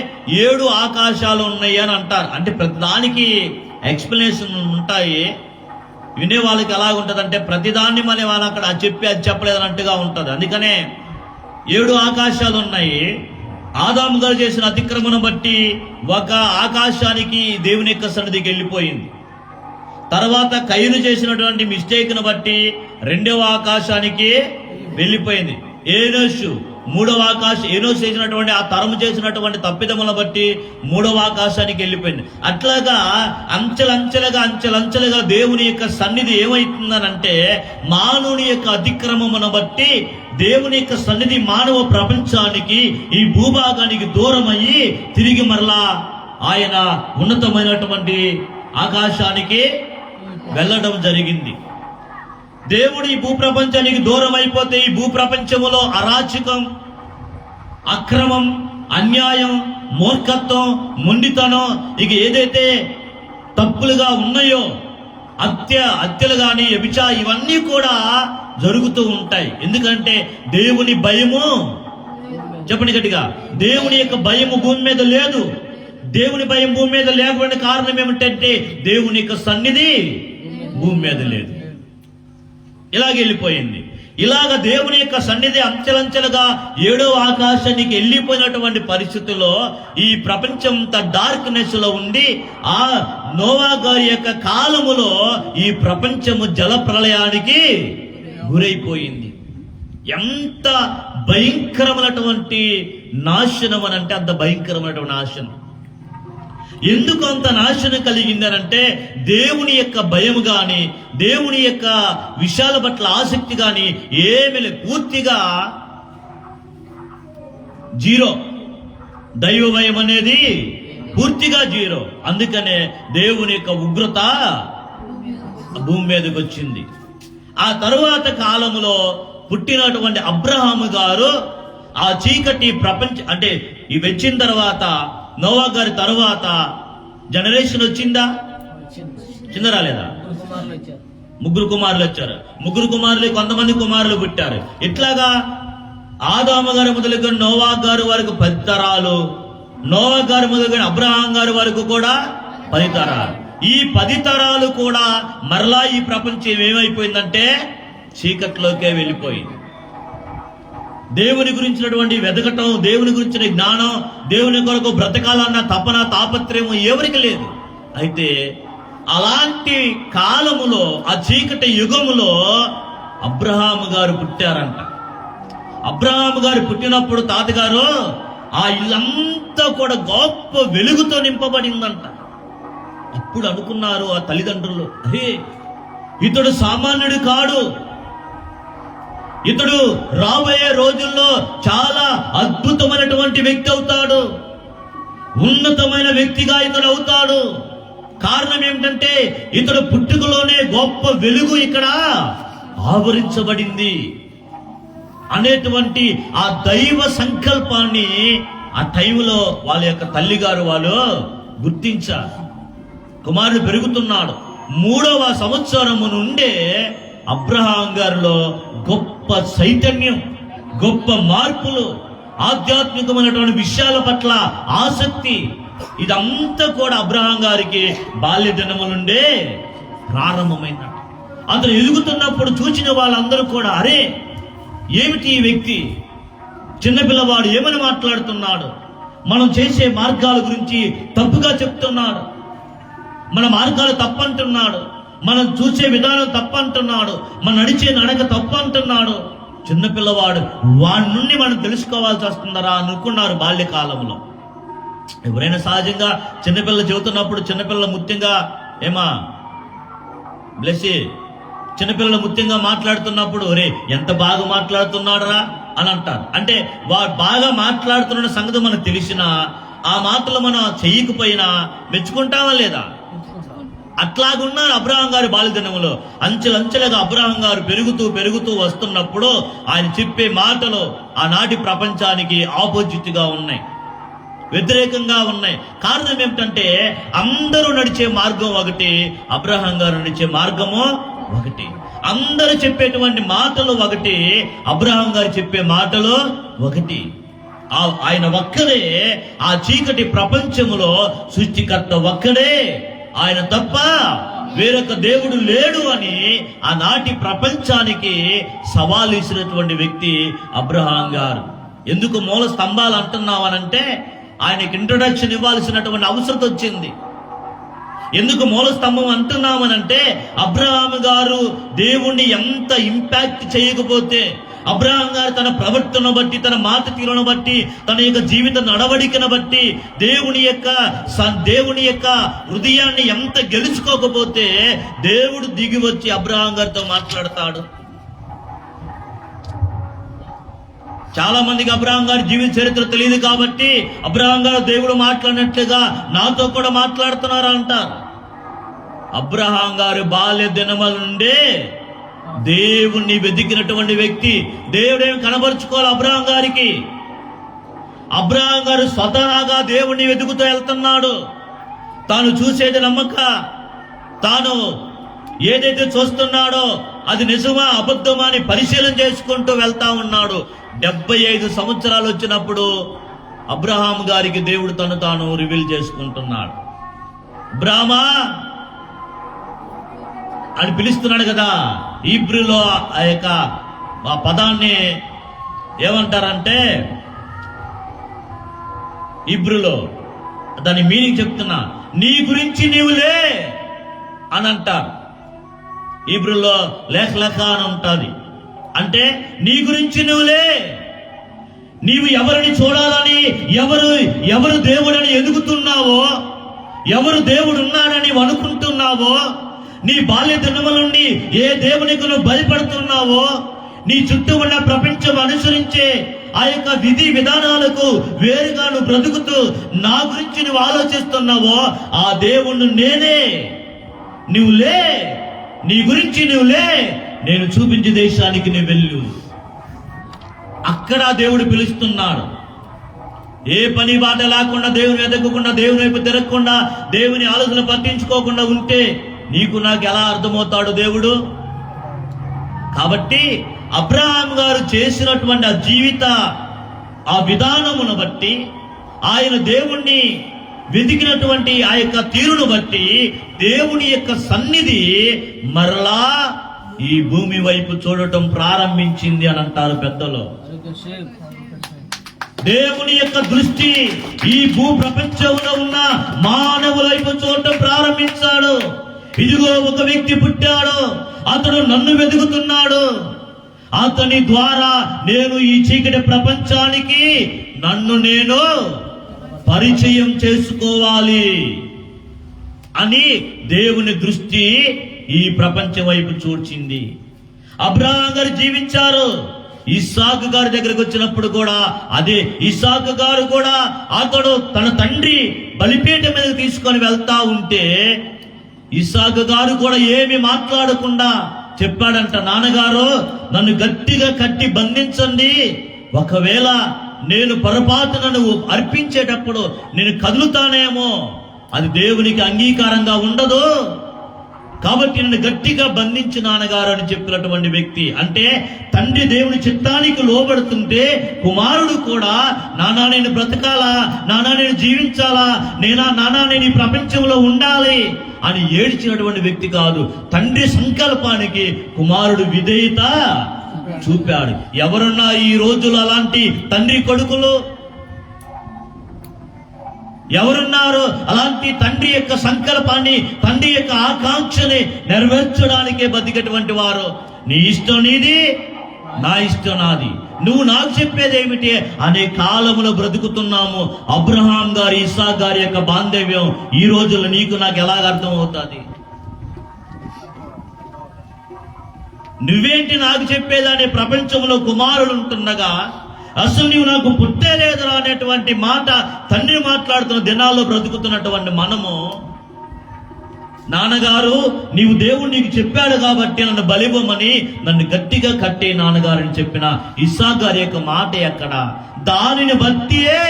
7 ఆకాశాలు ఉన్నాయి అని అంటారు. అంటే ప్రతిదానికి ఎక్స్ప్లెనేషన్ ఉంటాయి. వినే వాళ్ళకి ఎలా ఉంటుంది అంటే, ప్రతిదాన్ని మన వాళ్ళు అక్కడ చెప్పి అది చెప్పలేదు అన్నట్టుగా ఉంటుంది. అందుకనే 7 ఆకాశాలు ఉన్నాయి. ఆదాము గారు చేసిన అతిక్రమణ బట్టి ఒక ఆకాశానికి దేవుని యొక్క సన్నిధికి వెళ్ళిపోయింది. తర్వాత కయ్యూను చేసినటువంటి మిస్టేక్ను బట్టి 2వ ఆకాశానికి వెళ్ళిపోయింది. ఏనోషు 3వ ఆకాశం, ఏనోషు చేసినటువంటి ఆ తరము చేసినటువంటి తప్పిదములను బట్టి 3వ ఆకాశానికి వెళ్ళిపోయింది. అట్లాగా అంచెలంచెలుగా దేవుని యొక్క సన్నిధి ఏమవుతుందనంటే, మానవుని యొక్క అతిక్రమమును బట్టి దేవుని యొక్క సన్నిధి మానవ ప్రపంచానికి, ఈ భూభాగానికి దూరమయ్యి తిరిగి మరలా ఆయన ఉన్నతమైనటువంటి ఆకాశానికి వెళ్ళడం జరిగింది. దేవుడు ఈ భూప్రపంచానికి దూరం అయిపోతే ఈ భూప్రపంచములో అరాచకం, అక్రమం, అన్యాయం, మూర్ఖత్వం, మొండితనం, ఇక ఏదైతే తప్పులుగా ఉన్నాయో హత్యలు కానీ ఇవన్నీ కూడా జరుగుతూ ఉంటాయి. ఎందుకంటే దేవుని భయము, చెప్పండి గట్టిగా, దేవుని యొక్క భయము భూమి మీద లేదు. దేవుని భయం భూమి మీద లేకపోయిన కారణం ఏమిటంటే దేవుని యొక్క సన్నిధి భూమి మీద లేదు. ఇలాగెళ్ళిపోయింది. ఇలాగ దేవుని యొక్క సన్నిధి అంచెలంచెలుగా 7వ ఆకాశానికి వెళ్ళిపోయినటువంటి పరిస్థితుల్లో ఈ ప్రపంచంతా డార్క్నెస్ లో ఉండి, ఆ నోవాహు గారి యొక్క కాలములో ఈ ప్రపంచము జల ప్రళయానికి గురైపోయింది. ఎంత భయంకరమైనటువంటి నాశనం అని అంటే అంత భయంకరమైనటువంటి నాశనం. ఎందుకు అంత నాశనం కలిగిందనంటే, దేవుని యొక్క భయం గాని, దేవుని యొక్క విషయాల పట్ల ఆసక్తి గాని ఏమీ లేదు. పూర్తిగా జీరో. దైవ భయం అనేది పూర్తిగా జీరో. అందుకనే దేవుని యొక్క ఉగ్రత భూమి మీదకి వచ్చింది. ఆ తరువాత కాలంలో పుట్టినటువంటి అబ్రహాము గారు ఆ చీకటి అంటే ఇవి వచ్చిన తర్వాత, నోవా గారి తర్వాత జనరేషన్ వచ్చిందా? చిన్న రాలేదా? ముగ్గురు కుమారులు వచ్చారు. ముగ్గురు కుమారులు, కొంతమంది కుమారులు పుట్టారు. ఇట్లాగా ఆదాము గారు మొదలుకొని నోవా గారు వరకు 10 తరాలు, నోవా గారు మొదలుకొని అబ్రహాం గారి వరకు కూడా 10 తరాలు. ఈ 10 తరాలు కూడా మరలా ఈ ప్రపంచం ఏమైపోయిందంటే చీకట్లోకే వెళ్ళిపోయింది. దేవుని గురించినటువంటి వెతకటం, దేవుని గురించిన జ్ఞానం, దేవుని కొరకు బ్రతకాలన్న తపన తాపత్రయం ఎవరికి లేదు. అయితే అలాంటి కాలములో, ఆ చీకటి యుగములో అబ్రహాము గారు పుట్టారంట. అబ్రహాము గారు పుట్టినప్పుడు తాతగారు ఆ ఇల్లంతా కూడా గొప్ప వెలుగుతో నింపబడిందంట. అప్పుడు అనుకున్నారు ఆ తల్లిదండ్రులు, అరే ఇతడు సామాన్యుడు కాడు, ఇతడు రాబోయే రోజుల్లో చాలా అద్భుతమైనటువంటి వ్యక్తి అవుతాడు, ఉన్నతమైన వ్యక్తిగా ఇతడు అవుతాడు. కారణం ఏమిటంటే ఇతడు పుట్టుకలోనే గొప్ప వెలుగు ఇక్కడ ఆవరించబడింది అనేటువంటి ఆ దైవ సంకల్పాన్ని ఆ టైంలో వాళ్ళ యొక్క తల్లిగారు వాళ్ళు గుర్తించారు. కుమారుడు పెరుగుతున్నాడు. 3వ సంవత్సరము నుండే అబ్రహాం గారిలో గొప్ప చైతన్యం, గొప్ప మార్పులు, ఆధ్యాత్మికమైనటువంటి విషయాల పట్ల ఆసక్తి, ఇదంతా కూడా అబ్రహాం గారికి బాల్య దినముల నుండే ప్రారంభమైందంట. అతను ఎదుగుతున్నప్పుడు చూసిన వాళ్ళందరూ కూడా, అరే ఏమిటి ఈ వ్యక్తి, చిన్నపిల్లవాడు ఏమని మాట్లాడుతున్నాడు, మనం చేసే మార్గాల గురించి తప్పుగా చెప్తున్నాడు, మన మార్గాలు తప్పంటున్నాడు, మనం చూసే విధానం తప్పంటున్నాడు, మన నడిచే నడక తప్పంటున్నాడు. చిన్నపిల్లవాడు, వాడి నుండి మనం తెలుసుకోవాల్సి వస్తుందరా అనుకున్నారు బాల్యకాలంలో. ఎవరైనా సహజంగా చిన్నపిల్లలు చెబుతున్నప్పుడు, చిన్నపిల్లలు ముఖ్యంగా చిన్నపిల్లలు ముఖ్యంగా మాట్లాడుతున్నప్పుడు, ఒరే ఎంత బాగా మాట్లాడుతున్నాడురా అని అంటారు. అంటే వాడు బాగా మాట్లాడుతున్న సంగతి మనకు తెలిసినా ఆ మాటలు మనం చెయ్యకపోయినా మెచ్చుకుంటామా లేదా? అట్లాగున్నారు అబ్రహాం గారి బాల్యదినములో. అంచెలంచెలుగా అబ్రహాం గారు పెరుగుతూ వస్తున్నప్పుడు ఆయన చెప్పే మాటలు ఆనాటి ప్రపంచానికి ఆపోజిట్ గా ఉన్నాయి, వ్యతిరేకంగా ఉన్నాయి. కారణం ఏమిటంటే అందరూ నడిచే మార్గం ఒకటి, అబ్రహాం గారు నడిచే మార్గము ఒకటి. అందరూ చెప్పేటువంటి మాటలు ఒకటి, అబ్రహాం గారు చెప్పే మాటలు ఒకటి. ఆయన ఒక్కడే ఆ చీకటి ప్రపంచములో సృష్టికర్త ఒక్కడే, ఆయన తప్ప వేరొక దేవుడు లేడు అని ఆనాటి ప్రపంచానికి సవాల్ ఇచ్చినటువంటి వ్యక్తి అబ్రహాం గారు. ఎందుకు మూల స్తంభాలు అంటున్నావనంటే ఆయనకి ఇంట్రొడక్షన్ ఇవ్వాల్సినటువంటి అవసరం వచ్చింది. ఎందుకు మూల స్తంభం అంటున్నామనంటే అబ్రహాం గారు దేవుణ్ణి ఎంత ఇంపాక్ట్ చేయకపోతే, అబ్రహాం గారు తన ప్రవర్తన బట్టి, తన మాట తీరును బట్టి, తన యొక్క జీవిత నడవడికను బట్టి దేవుని యొక్క హృదయాన్ని ఎంత గెలుచుకోకపోతే దేవుడు దిగి వచ్చి అబ్రహాం గారితో మాట్లాడతాడు. చాలా మందికి అబ్రహాం గారి జీవిత చరిత్ర తెలియదు కాబట్టి అబ్రహాం గారు దేవుడు మాట్లాడినట్లుగా నాతో కూడా మాట్లాడుతున్నారు అంటారు. అబ్రహాం గారు బాల్య దినముల నుండే దేవుణ్ణి వెతికినటువంటి వ్యక్తి. దేవుడేమి కనబరుచుకోవాలి అబ్రహాం గారికి? అబ్రహాం గారు స్వతహాగా దేవుణ్ణి వెతుకుతూ వెళ్తున్నాడు. తాను చూసేది నమ్మక, తాను ఏదైతే చూస్తున్నాడో అది నిజమా అబద్ధమా అని పరిశీలన చేసుకుంటూ వెళ్తా ఉన్నాడు. 75 సంవత్సరాలు వచ్చినప్పుడు అబ్రహాం గారికి దేవుడు తాను రివీల్ చేసుకుంటున్నాడు. అబ్రహామా అని పిలుస్తున్నాడు కదా. హీబ్రూలో ఆ పదాన్ని ఏమంటారంటే, హీబ్రూలో దాని మీనింగ్ చెప్తున్నా, నీ గురించి నీవులే అని అంటారు. హీబ్రూలో లేఖ అని ఉంటుంది. అంటే నీ గురించి నువ్వులే, నీవు ఎవరిని చూడాలని, ఎవరు దేవుడని ఎదుగుతున్నావో, ఎవరు దేవుడు ఉన్నాడని అనుకుంటున్నావో, నీ బాల్య దినముల నుండి ఏ దేవునికి నువ్వు భయపడుతున్నావో, నీ చుట్టూ ఉన్న ప్రపంచం అనుసరించే ఆ యొక్క విధి విధానాలకు వేరుగా నువ్వు బ్రతుకుతూ నా గురించి నువ్వు ఆలోచిస్తున్నావో, ఆ దేవుణ్ణి నేనే. నువ్వులే, నీ గురించి నువ్వులే, నేను చూపించే దేశానికి నువ్వు వెళ్ళు. అక్కడ దేవుడు పిలుస్తున్నాడు. ఏ పని బాట లేకుండా, దేవుని వెతకకుండా, దేవుని వైపు తిరగకుండా, దేవుని ఆలోచన పట్టించుకోకుండా ఉంటే నీకు నాకు ఎలా అర్థమవుతాడు దేవుడు? కాబట్టి అబ్రహాం గారు చేసినటువంటి ఆ జీవిత ఆ విధానమును బట్టి, ఆయన దేవుణ్ణి వెతికినటువంటి ఆ యొక్క తీరును బట్టి దేవుని యొక్క సన్నిధి మరలా ఈ భూమి వైపు చూడటం ప్రారంభించింది అని అంటారు పెద్దలు. దేవుని యొక్క దృష్టి ఈ భూ ప్రపంచంలో ఉన్న మానవుల వైపు చూడటం ప్రారంభించాడు. ఇదిగో ఒక వ్యక్తి పుట్టాడు, అతడు నన్ను వెతుకుతున్నాడు, అతని ద్వారా నేను ఈ చీకటి ప్రపంచానికి నన్ను నేను పరిచయం చేసుకోవాలి అని దేవుని దృష్టి ఈ ప్రపంచం వైపు చూచింది. అబ్రహాం గారు జీవించారు. ఇస్సాకు గారి దగ్గరకు వచ్చినప్పుడు కూడా అదే, ఇస్సాకు గారు కూడా అతడు తన తండ్రి బలిపీఠ మీద తీసుకొని వెళ్తా ఉంటే ఇస్సాకు గారు కూడా ఏమి మాట్లాడకుండా చెప్పాడంట, నాన్నగారు నన్ను గట్టిగా కట్టి బంధించండి, ఒకవేళ నేను పొరపాటున అర్పించేటప్పుడు నేను కదులుతానేమో, అది దేవునికి అంగీకారంగా ఉండదు, కాబట్టి నన్ను గట్టిగా బంధించు నాన్నగారు అని చెప్పినటువంటి వ్యక్తి. అంటే తండ్రి దేవుని చిత్తానికి లోబడుతుంటే కుమారుడు కూడా నానా నేను బ్రతకాలా, నానా నేను జీవించాలా, నానా నేను ఈ ప్రపంచంలో ఉండాలి అని ఏడ్చినటువంటి వ్యక్తి కాదు. తండ్రి సంకల్పానికి కుమారుడు విధేయత చూపాడు. ఎవరున్నా ఈ రోజులు అలాంటి తండ్రి కొడుకులు? ఎవరున్నారు అలాంటి తండ్రి యొక్క సంకల్పాన్ని, తండ్రి యొక్క ఆకాంక్షని నెరవేర్చడానికే బతికేటువంటి వారు? నీ ఇష్టం నీది, నా ఇష్టం నాది, నువ్వు నాకు చెప్పేది ఏమిటి అనే కాలంలో బ్రతుకుతున్నాము. అబ్రహాం గారి, ఇస్సాకు గారి యొక్క బాంధవ్యం ఈ రోజుల్లో నీకు నాకు ఎలాగ అర్థం అవుతుంది? నువ్వేంటి నాకు చెప్పేదనే ప్రపంచంలో కుమారులు ఉంటుండగా అసలు నీవు నాకు పుట్టేలేదురా అనేటువంటి మాట తండ్రి మాట్లాడుతున్న దినాల్లో బ్రతుకుతున్నటువంటి మనము, నాన్నగారు నీవు దేవుడు నీకు చెప్పాడు కాబట్టి నన్ను బలివ్వమని నన్ను గట్టిగా కట్టే నాన్నగారు అని చెప్పిన ఇస్సాకు గారి యొక్క మాట ఎక్కడ? దానిని బట్టియే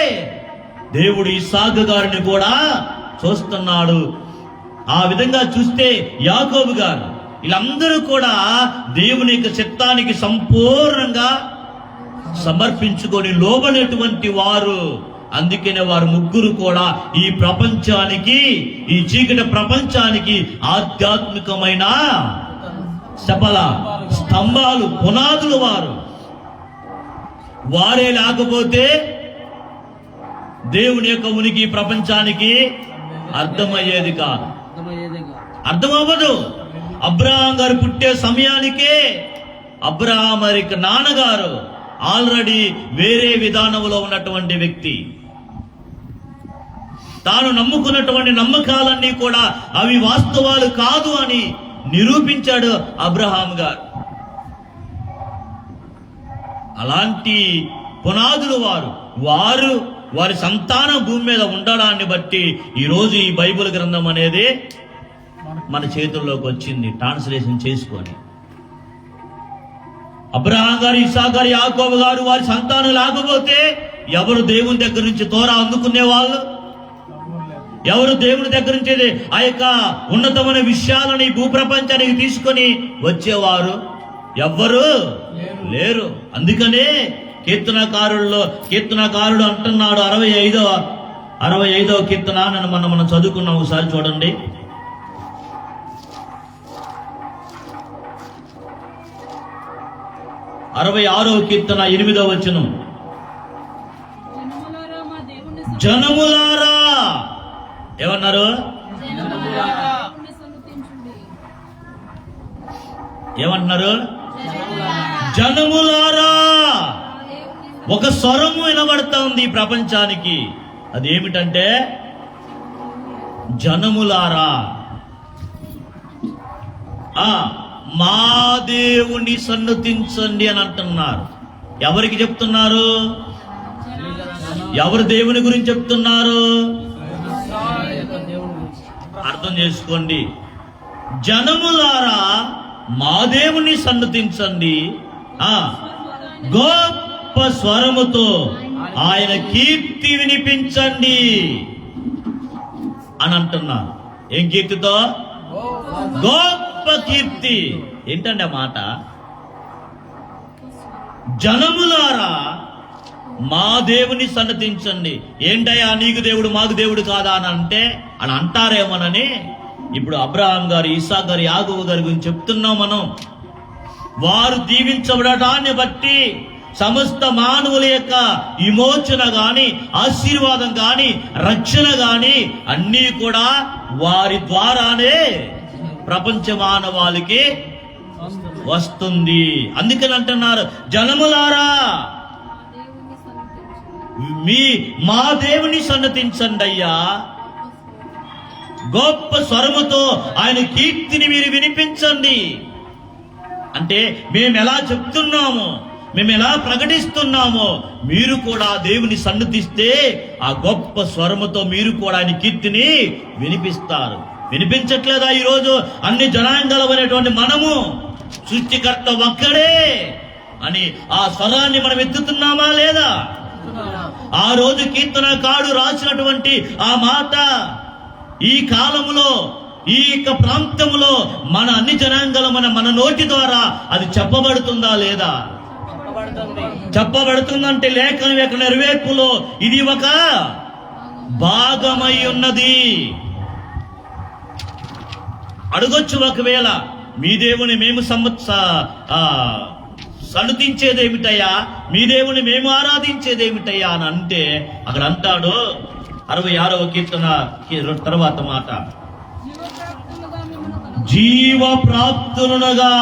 దేవుడు ఇస్సాకు గారిని కూడా చూస్తున్నాడు. ఆ విధంగా చూస్తే యాకోబు గారు వీళ్ళందరూ కూడా దేవుని యొక్క చిత్తానికి సంపూర్ణంగా సమర్పించుకొని లోబడేటువంటి వారు. అందుకనే వారు ముగ్గురు కూడా ఈ ప్రపంచానికి, ఈ చీకటి ప్రపంచానికి ఆధ్యాత్మికమైన సబల స్తంభాలు, పునాదులు వారు. వారే లేకపోతే దేవుని యొక్క ఉనికి ప్రపంచానికి అర్థమయ్యేది కాదు, అర్థమవ్వదు. అబ్రహాం గారు పుట్టే సమయానికే అబ్రహాం గారి నాన్నగారు ఆల్రెడీ వేరే విధానంలో ఉన్నటువంటి వ్యక్తి. తాను నమ్ముకున్నటువంటి నమ్మకాలన్నీ కూడా అవి వాస్తవాలు కాదు అని నిరూపించాడు అబ్రహాం గారు. అలాంటి పునాదులు వారి సంతానం భూమి మీద ఉండడాన్ని బట్టి ఈరోజు ఈ బైబిల్ గ్రంథం అనేది మన చేతుల్లోకి వచ్చింది, ట్రాన్స్లేషన్ చేసుకొని. అబ్రహాం గారు, ఇస్సాకు గారు, యాకోబు గారు వారి సంతానం లేకపోతే ఎవరు దేవుని దగ్గర నుంచి తోరా అందుకునే వాళ్ళు? ఎవరు దేవుని దగ్గర నుంచి ఆ యొక్క ఉన్నతమైన విషయాలని భూప్రపంచానికి తీసుకొని వచ్చేవారు? ఎవ్వరు లేరు. అందుకనే కీర్తనకారుడు అంటున్నాడు, 65వ కీర్తన మనం చదువుకున్నాం, ఒకసారి చూడండి. 66వ కీర్తన 8వ వచనం. జనములారా ఏమన్నారు? ఏమంటున్నారు? జనములారా. ఒక స్వరము వినబడతా ఉంది ఈ ప్రపంచానికి. అదేమిటంటే జనములారా, మా దేవుని సన్నుతించండి అని అంటున్నారు. ఎవరికి చెప్తున్నారు? ఎవరు దేవుని గురించి చెప్తున్నారు? అర్థం చేసుకోండి. జనములారా మా దేవుని సన్నుతించండి, గొప్ప గొప్ప స్వరముతో ఆయన కీర్తి వినిపించండి అని అంటున్నారు. ఏం కీర్తితో? గొప్ప కీర్తి. ఏంటండి ఆ మాట? జనములారా మా దేవుని సన్నతించండి. ఏంటయ్యా నీకు దేవుడు మాకు దేవుడు కాదా అని అంటే అని అంటారేమోనని ఇప్పుడు అబ్రహాం గారు, ఇస్సాకు గారు, యాకోబు గారి గురించి చెప్తున్నాం మనం. వారు దీవించబడటాన్ని బట్టి సమస్త మానవుల యొక్క విమోచన గాని, ఆశీర్వాదం గాని, రక్షణ గాని అన్నీ కూడా వారి ద్వారానే ప్రపంచ మానవాళికి వస్తుంది. అందుకని అంటున్నారు, జనములారా మా దేవుని సన్నతించండి అయ్యా, గొప్ప స్వరముతో ఆయన కీర్తిని మీరు వినిపించండి. అంటే మేము ఎలా చెప్తున్నామో, మేము ఎలా ప్రకటిస్తున్నామో మీరు కూడా దేవుని సన్నతిస్తే ఆ గొప్ప స్వరముతో మీరు కూడా ఆయన కీర్తిని వినిపిస్తారు. వినిపించట్లేదా ఈరోజు అన్ని జనాంగాలమైనటువంటి మనము సృష్టికర్త ఒక్కడే అని ఆ స్వరాన్ని మనం ఎత్తుతున్నామా లేదా? ఆ రోజు కీర్తనకారుడు రాసినటువంటి ఆ మాట ఈ కాలములో, ఈ యొక్క ప్రాంతములో మన అన్ని జనాంగాల మన నోటి ద్వారా అది చెప్పబడుతుందా లేదా? చెప్పబడుతుందంటే లేఖనం యొక్క నెరవేర్పులో ఇది ఒక భాగమై ఉన్నది. అడగొచ్చు ఒకవేళ, మీ దేవుని మేము సన్నతించేదేమిటయ్యా, మీ దేవుని మేము ఆరాధించేదేమిటయ్యా అని అంటే అక్కడ అంటాడు 66వ కీర్తన తర్వాత మాట, జీవ ప్రాప్తులునగా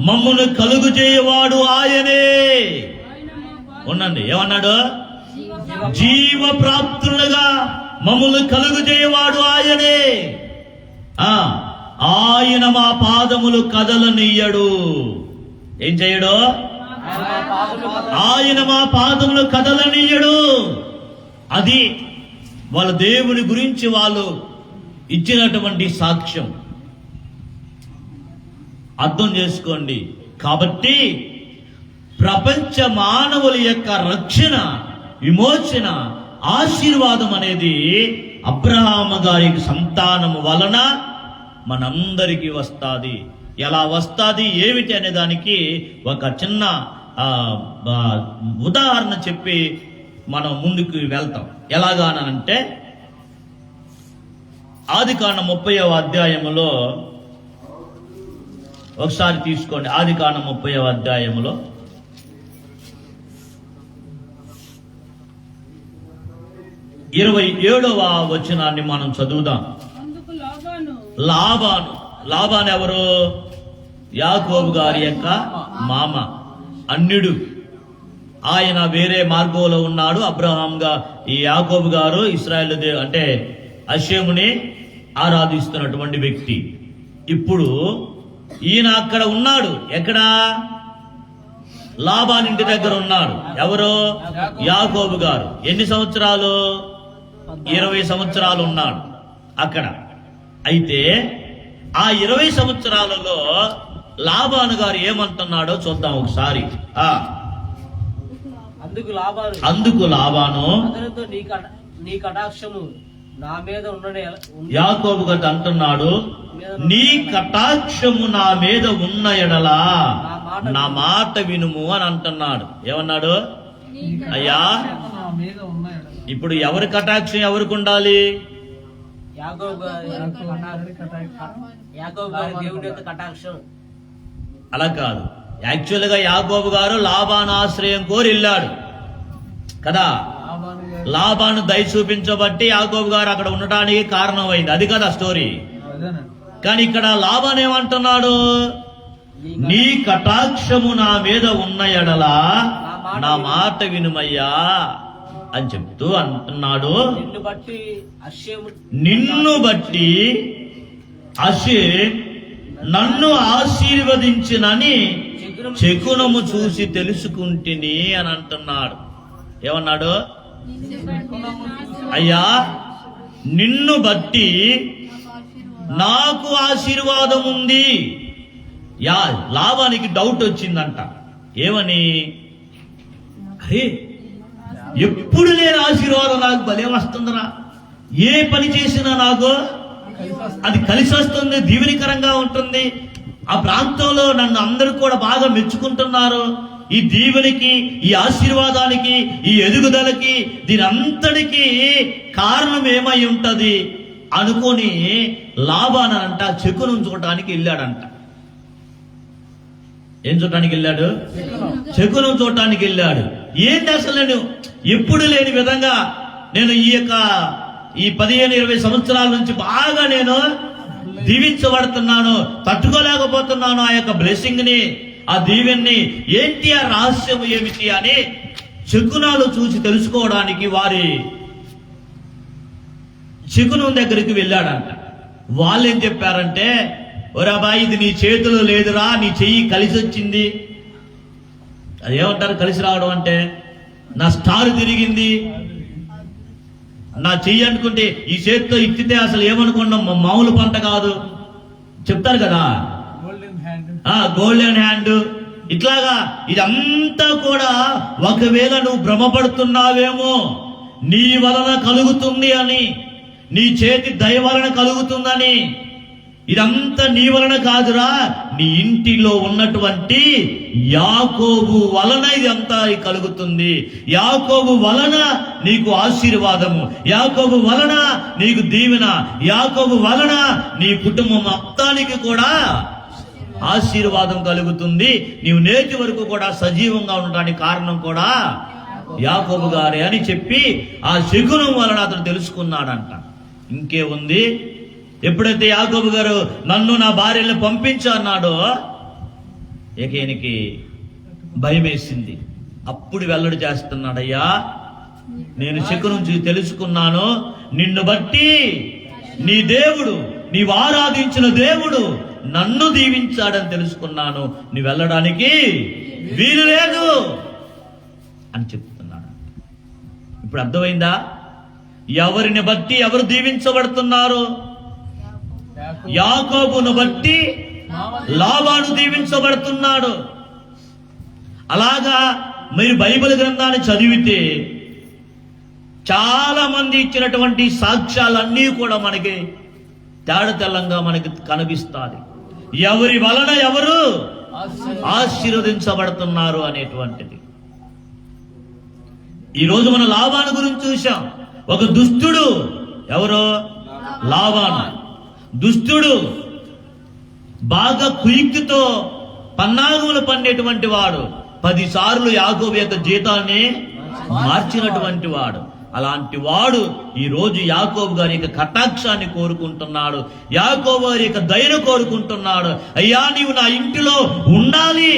మమ్మును కలుగు చేయవాడు ఆయనే. ఉండండి, ఏమన్నాడు? జీవ ప్రాప్తులుగా మమ్మును కలుగు చేయవాడు ఆయనే. ఆయన మా పాదములు కదలనియ్యడు. ఏం చేయడు? ఆయన మా పాదములు కదలనియ్యడు. అది వాళ్ళ దేవుని గురించి వాళ్ళు ఇచ్చినటువంటి సాక్ష్యం. అర్థం చేసుకోండి. కాబట్టి ప్రపంచ మానవుల యొక్క రక్షణ, విమోచన, ఆశీర్వాదం అనేది అబ్రహాము గారి సంతానము వలన మనందరికీ వస్తాది. ఎలా వస్తాది, ఏమిటి అనే దానికి ఒక చిన్న ఉదాహరణ చెప్పి మనం ముందుకు వెళ్తాం. ఎలాగానంటే ఆదికాండం 30వ అధ్యాయములో ఒకసారి తీసుకోండి. ఆదికాండం 30వ అధ్యాయములో 27వ వచనాన్ని మనం చదువుదాం. లాబాను ఎవరు? యాకోబు గారి యొక్క మామ, అన్యుడు. ఆయన వేరే మార్గంలో ఉన్నాడు. అబ్రహాంగా ఈ యాకోబు గారు ఇశ్రాయేలు అంటే హషేముని ఆరాధిస్తున్నటువంటి వ్యక్తి. ఇప్పుడు ఈయన అక్కడ ఉన్నాడు. ఎక్కడ? లాబాను ఇంటి దగ్గర ఉన్నాడు. ఎవరు? యాకోబు గారు. ఎన్ని సంవత్సరాలు? 20 సంవత్సరాలు ఉన్నాడు అక్కడ. అయితే ఆ 20 సంవత్సరాలలో లాబాను గారు ఏమంటున్నాడో చూద్దాం ఒకసారి. అందుకు లాబాను నీ కటాక్షము నా మీద యాకోబు గారు అంటున్నాడు, నీ కటాక్షము నా మీద ఉన్న ఎడలా నా మాట వినుము అని అంటున్నాడు. ఏమన్నాడు? అయ్యా, ఇప్పుడు ఎవరి కటాక్షం ఎవరికి ఉండాలి? అలా కాదు. యాక్చువల్ గా యాకోబు గారు లాబాను ఆశ్రయం కోరి వెళ్ళాడు కదా. లాబాను దయ చూపించబట్టి యాకోబు గారు అక్కడ ఉండటానికి కారణమైంది. అది కదా స్టోరీ. కానీ ఇక్కడ లాబాను ఏమంటున్నాడు? నీ కటాక్షము నా మీద ఉన్న ఎడలా నా మాట వినుమయ్యా అని చెప్తూ అంటున్నాడు. నిన్ను బట్టి అషే నన్ను ఆశీర్వదించినని శకునము చూసి తెలుసుకుంటుని అని అంటున్నాడు. ఏమన్నాడు? అయ్యా, నిన్ను బట్టి నాకు ఆశీర్వాదం ఉంది. లాబానికి డౌట్ వచ్చిందంట. ఏమని? అరే ఎప్పుడు లేని ఆశీర్వాదం నాకు భలే వస్తుందిరా, ఏ పని చేసినా నాకు అది కలిసి వస్తుంది, దీవెనికరంగా ఉంటుంది. ఆ ప్రాంతంలో నన్ను అందరూ కూడా బాగా మెచ్చుకుంటున్నారు. ఈ దీవెనికి, ఈ ఆశీర్వాదానికి, ఈ ఎదుగుదలకి, దీని అంతటికి కారణం ఏమై ఉంటది అనుకొని లాబానంట చెక్కును చూడటానికి వెళ్ళాడంట. ఏం చూడటానికి వెళ్ళాడు? చెక్కును చూడటానికి వెళ్ళాడు. ఏంటి అసలు నేను ఎప్పుడు లేని విధంగా నేను ఈ 15-20 సంవత్సరాల నుంచి బాగా నేను దీవించబడుతున్నాను, తట్టుకోలేకపోతున్నాను ఆ యొక్క బ్లెస్సింగ్ ని, ఆ దీవెన్ని. ఏంటి ఆ రహస్యం ఏమిటి అని శకునాలు చూసి తెలుసుకోవడానికి వారి శకునం దగ్గరికి వెళ్ళాడంట. వాళ్ళు ఏం చెప్పారంటే, ఒరా బాయ్, ఇది నీ చేతిలో లేదురా, నీ చెయ్యి కలిసి వచ్చింది. అదేమంటారు కలిసి రావడం అంటే? నా స్టార్ తిరిగింది, నా చెయ్యి అనుకుంటే ఈ చేతితో ఇచ్చితే అసలు ఏమనుకున్నాం, మామూలు పంట కాదు చెప్తారు కదా, గోల్డెన్ హ్యాండ్. ఇట్లాగా ఇదంతా కూడా ఒకవేళ నువ్వు భ్రమపడుతున్నావేమో, నీ వలన కలుగుతుంది అని, నీ చేతి దయ వలన కలుగుతుందని. ఇదంతా నీ వలన కాదురా, నీ ఇంటిలో ఉన్నటువంటి యాకోబు వలన ఇదంతా కలుగుతుంది. యాకోబు వలన నీకు ఆశీర్వాదము, యాకోబు వలన నీకు దీవెన, యాకోబు వలన నీ కుటుంబం మొత్తానికి కూడా ఆశీర్వాదం కలుగుతుంది. నీవు నేటి వరకు కూడా సజీవంగా ఉండడానికి కారణం కూడా యాకోబు గారే అని చెప్పి ఆ శకునం వలన అతను తెలుసుకున్నాడంట. ఇంకే ఉంది, ఎప్పుడైతే యాకోబు గారు నన్ను నా భార్యను పంపించు అన్నాడో ఏకేనికి భయం వేసింది. అప్పుడు వెల్లడి చేస్తున్నాడయ్యా, నేను శకునం చూసి తెలుసుకున్నాను, నిన్ను బట్టి నీ దేవుడు, నీవు ఆరాధించిన దేవుడు నన్ను దీవించాడని తెలుసుకున్నాను, నీ వెళ్ళడానికి వీలు లేదు అని చెప్తున్నాడు. ఇప్పుడు అర్థమైందా ఎవరిని బట్టి ఎవరు దీవించబడుతున్నారు? యాకోబును బట్టి లాబాను దీవించబడుతున్నాడు. అలాగా మీరు బైబిల్ గ్రంథాన్ని చదివితే చాలా మంది ఇచ్చినటువంటి సాక్ష్యాలన్నీ కూడా మనకి తేడతెల్లంగా మనకి కనిపిస్తాయి. ఎవరి వలన ఎవరు ఆశీర్వదించబడుతున్నారు అనేటువంటిది. ఈరోజు మన లాబాను గురించి చూశాం. ఒక దుష్టుడు, ఎవరో లాబాను దుష్టుడు, బాగా కుయుక్తితో పన్నాగములు పన్నేటువంటి వాడు, 10 సార్లు యాకోబు యొక్క జీతాన్ని మార్చినటువంటి వాడు. అలాంటి వాడు ఈ రోజు యాకోబు గారి యొక్క కటాక్షాన్ని కోరుకుంటున్నాడు, యాకోబు గారి యొక్క దయను కోరుకుంటున్నాడు. అయ్యా, నీవు నా ఇంటిలో ఉండాలి,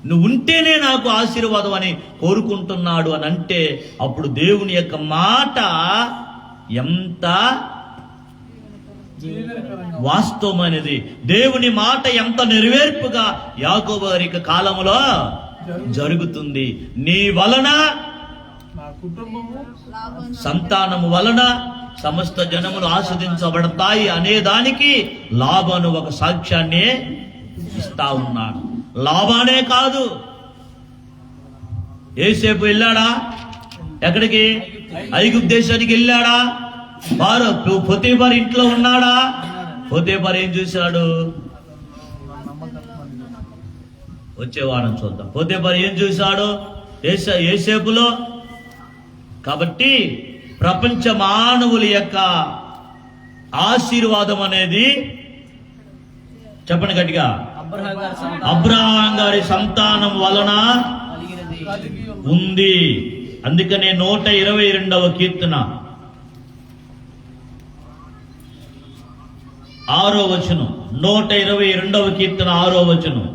నువ్వు ఉంటేనే నాకు ఆశీర్వాదం అని కోరుకుంటున్నాడు అని అంటే, అప్పుడు దేవుని యొక్క మాట ఎంత వాస్తవమైనది, దేవుని మాట ఎంత నెరవేర్పుగా యాకోబు గారి యొక్క కాలంలో జరుగుతుంది. నీ వలన, సంతానము వలన సమస్త జనములు ఆస్వాదించబడతాయి అనేదానికి లాబాను ఒక సాక్ష్యాన్ని ఇస్తా ఉన్నాడు. లాబానే కాదు, యోసేపు వెళ్ళాడా? ఎక్కడికి? ఐగుప్తు దేశానికి వెళ్ళాడా? వారు పొతీఫర్ ఇంట్లో ఉన్నాడా? పొతీఫర్ ఏం చూశాడు? వచ్చే వారం చూద్దాం. పొతీఫర్ ఏం చూశాడు యోసేపులో? కాబట్టి ప్రపంచ మానవుల యొక్క ఆశీర్వాదం అనేది, చెప్పండి గట్టిగా, అబ్రహాం గారి సంతానం వలన ఉంది. అందుకనే 122వ కీర్తన 6వ వచనం, 122వ కీర్తన 6వ వచనం,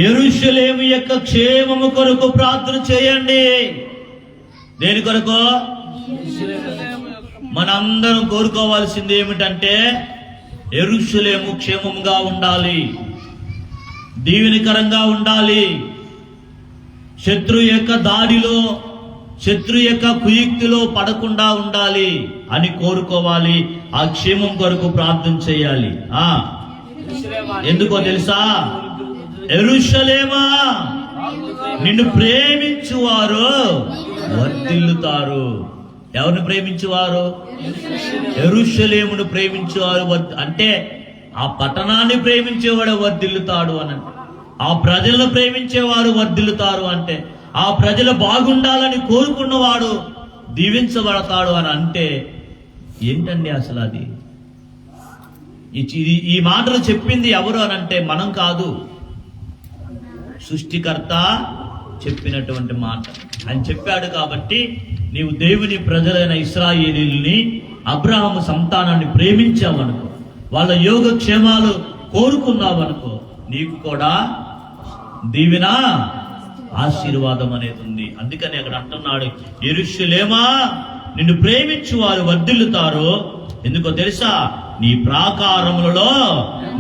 యెరూషలేము యొక్క క్షేమము కొరకు ప్రార్థన చేయండి. దేని కొరకు? మనందరం కోరుకోవాల్సింది ఏమిటంటే యెరూషలేము క్షేమంగా ఉండాలి, దీవెనకరంగా ఉండాలి, శత్రు యొక్క దాడిలో, శత్రు యొక్క కుయుక్తిలో పడకుండా ఉండాలి అని కోరుకోవాలి. ఆ క్షేమం కొరకు ప్రార్థన చేయాలి. ఎందుకో తెలుసా? యెరూషలేమా నిన్ను ప్రేమించువారు వర్ధిల్లుతారు. ఎవరిని ప్రేమించువారు? యెరూషలేమును ప్రేమించువారు అంటే ఆ పట్టణాన్ని ప్రేమించేవాడు వర్ధిల్లుతాడు అని, ఆ ప్రజలను ప్రేమించేవారు వర్ధిల్లుతారు అంటే ఆ ప్రజలు బాగుండాలని కోరుకున్నవాడు దీవించబడతాడు అని అంటే ఏంటండి అసలు అది? ఈ మాటలు చెప్పింది ఎవరు అని అంటే మనం కాదు, సృష్టికర్త చెప్పినటువంటి మాట. ఆయన చెప్పాడు కాబట్టి నీవు దేవుని ప్రజలైన ఇశ్రాయేలీయుల్ని, అబ్రహాము సంతానాన్ని ప్రేమించావనుకో, వాళ్ళ యోగక్షేమాలు కోరుకున్నావనుకో, నీకు కూడా దీవెన ఆశీర్వాదం అనేది ఉంది. అందుకని అక్కడ అంటున్నాడు, యెరూషలేమా నిన్ను ప్రేమించు వారు వర్ధిల్లుతారు. ఎందుకో తెలుసా? నీ ప్రాకారములలో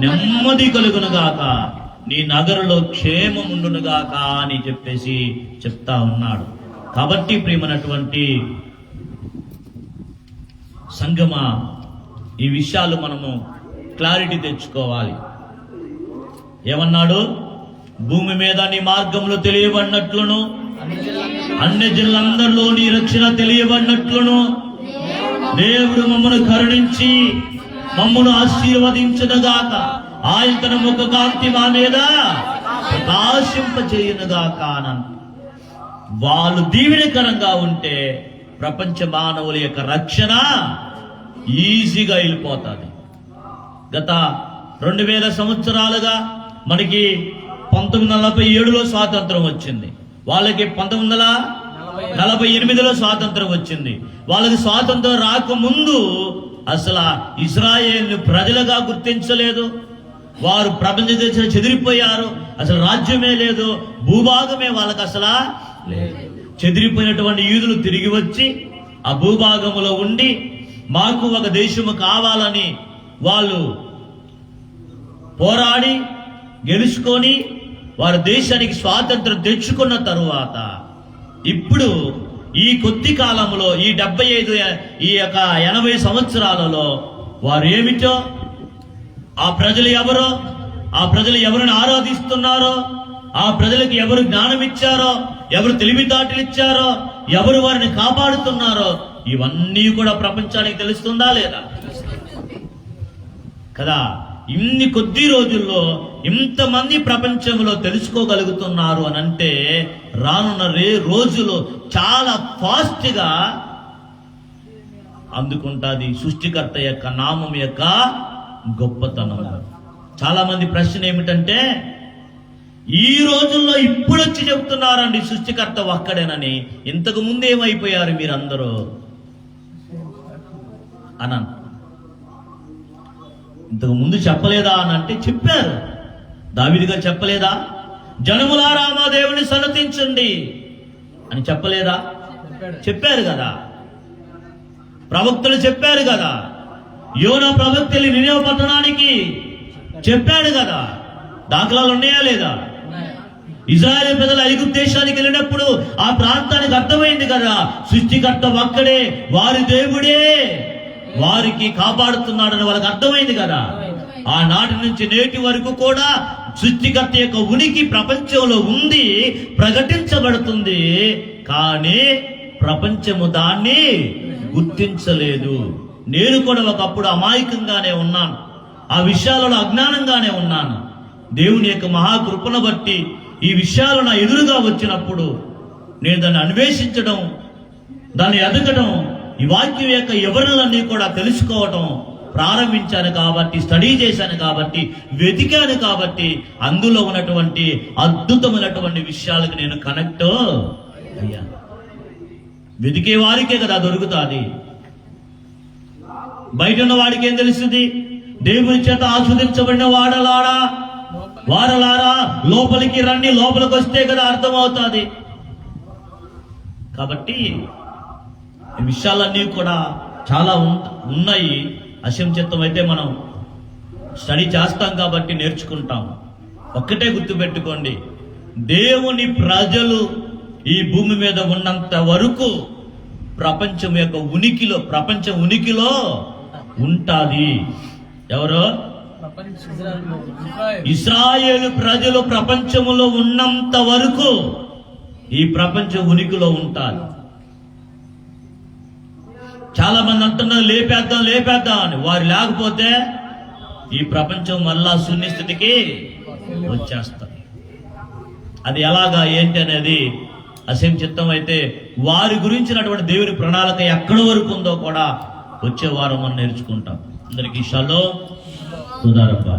నెమ్మది కలుగునుగాక, నీ నగరులో క్షేమముండునుగాక అని చెప్పేసి చెప్తా ఉన్నాడు. కాబట్టి ప్రియమైనటువంటి సంగమా, ఈ విషయాలు మనము క్లారిటీ తెచ్చుకోవాలి. ఏమన్నాడు? భూమి మీద నీ మార్గంలో తెలియబడినట్లును, అన్ని జిల్లందరిలో నీ రక్షణ తెలియబడినట్లును దేవుడు మమ్మను కరుణించి మమ్మను ఆశీర్వదించునుగాక. ఆయన తన ముఖ కాంతి మా మీద ప్రకాశింపచేయునుగాక అని. వాళ్ళు దీవెనకరంగా ఉంటే ప్రపంచ మానవుల యొక్క రక్షణ ఈజీగా వెళ్ళిపోతుంది. గత 2000 సంవత్సరాలుగా మనకి 1947లో స్వాతంత్రం వచ్చింది, వాళ్ళకి 1948లో స్వాతంత్రం వచ్చింది. వాళ్ళకి స్వాతంత్రం రాకముందు అసలు ఇజ్రాయేల్ని ప్రజలుగా గుర్తించలేదు. వారు ప్రపంచ దేశాలు చెదిరిపోయారు, అసలు రాజ్యమే లేదు, భూభాగమే వాళ్ళకి అసలు లేదు. చెదిరిపోయినటువంటి యూదులు తిరిగి వచ్చి ఆ భూభాగములో ఉండి మాకు ఒక దేశము కావాలని వాళ్ళు పోరాడి గెలుచుకొని వారి దేశానికి స్వాతంత్రం తెచ్చుకున్న తరువాత ఇప్పుడు ఈ కొద్ది కాలంలో ఈ 75 ఈ యొక్క 80 సంవత్సరాలలో వారు ఏమిటో, ఆ ప్రజలు ఎవరో, ఆ ప్రజలు ఎవరిని ఆరాధిస్తున్నారో, ఆ ప్రజలకు ఎవరు జ్ఞానం ఇచ్చారో, ఎవరు తెలివితేటలు ఇచ్చారో, ఎవరు వారిని కాపాడుతున్నారో, ఇవన్నీ కూడా ప్రపంచానికి తెలుస్తుందా లేదా? కదా, ఇన్ని కొద్ది రోజుల్లో ఇంతమంది ప్రపంచంలో తెలుసుకోగలుగుతున్నారు అని అంటే రానున్న రోజులు చాలా ఫాస్ట్ గా అందుకుంటాది సృష్టికర్త యొక్క నామం యొక్క గొప్పతనం. చాలా మంది ప్రశ్న ఏమిటంటే, ఈ రోజుల్లో ఇప్పుడు వచ్చి చెప్తున్నారండి సృష్టికర్త ఒక్కడేనని, ఇంతకు ముందు ఏమైపోయారు మీరందరూ అన్న. ఇంతకు ముందు చెప్పలేదా అని అంటే చెప్పారు. దావీదుగా చెప్పలేదా? జనములారా మా దేవుని సన్నతించండి అని చెప్పలేదా? చెప్పారు కదా. ప్రవక్తలు చెప్పారు కదా. యోనా ప్రవక్తలు నినివే పట్టణానికి చెప్పాడు కదా. దాఖలాలు ఉన్నాయా లేదా? ఇజ్రాయేల్ ప్రజలు ఐగుప్తు దేశానికి వెళ్ళినప్పుడు ఆ ప్రాంతానికి అర్థమైంది కదా, సృష్టికర్త ఒక్కడే, వారి దేవుడే వారికి కాపాడుతున్నాడని వాళ్ళకి అర్థమైంది కదా. ఆనాటి నుంచి నేటి వరకు కూడా సృష్టికర్త యొక్క ఉనికి ప్రపంచంలో ఉంది, ప్రకటించబడుతుంది. కానీ ప్రపంచము దాన్ని గుర్తించలేదు. నేను కూడా ఒకప్పుడు అమాయకంగానే ఉన్నాను, ఆ విషయాలలో అజ్ఞానంగానే ఉన్నాను. దేవుని యొక్క మహాకృపను బట్టి ఈ విషయాలు నా ఎదురుగా వచ్చినప్పుడు నేను దాన్ని అన్వేషించడం, దాన్ని ఎదగడం, ఈ వాక్యం యొక్క వివరణలన్నీ కూడా తెలుసుకోవటం ప్రారంభించాను. కాబట్టి స్టడీ చేశాను, కాబట్టి వెతికాను, కాబట్టి అందులో ఉన్నటువంటి అద్భుతమైనటువంటి విషయాలకు నేను కనెక్ట్ అయ్యాను. వెతికే వారికే కదా దొరుకుతుంది. బయట ఉన్న వాడికి ఏం తెలుస్తుంది? దేవుని చేత ఆస్వాదించబడిన వారలారా లోపలికి రండి, లోపలికి వస్తే కదా అర్థమవుతుంది. కాబట్టి ఈ విషయాలన్నీ కూడా చాలా ఉన్నాయి. అసంచితం అయితే మనం స్టడీ చేస్తాం కాబట్టి నేర్చుకుంటాం. ఒక్కటే గుర్తుపెట్టుకోండి, దేవుని ప్రజలు ఈ భూమి మీద ఉన్నంత వరకు ప్రపంచం యొక్క ఉనికిలో ఉంటాది. ఎవరో ఇశ్రాయేలు ప్రజలు ప్రపంచములో ఉన్నంత వరకు ఈ ప్రపంచం ఉనికిలో ఉంటారు. చాలా మంది అంటున్నారు లేపేద్దాం అని. వారు లేకపోతే ఈ ప్రపంచం మళ్ళా శూన్యస్థితికి వచ్చేస్తారు. అది ఎలాగా ఏంటి అనేది అసేం చిత్తం అయితే వారి గురించినటువంటి దేవుని ప్రణాళిక ఎక్కడి వరకు ఉందో కూడా వచ్చే వారం మనం నేర్చుకుంటాం. అందరికీ షలో తుదారబ్బా.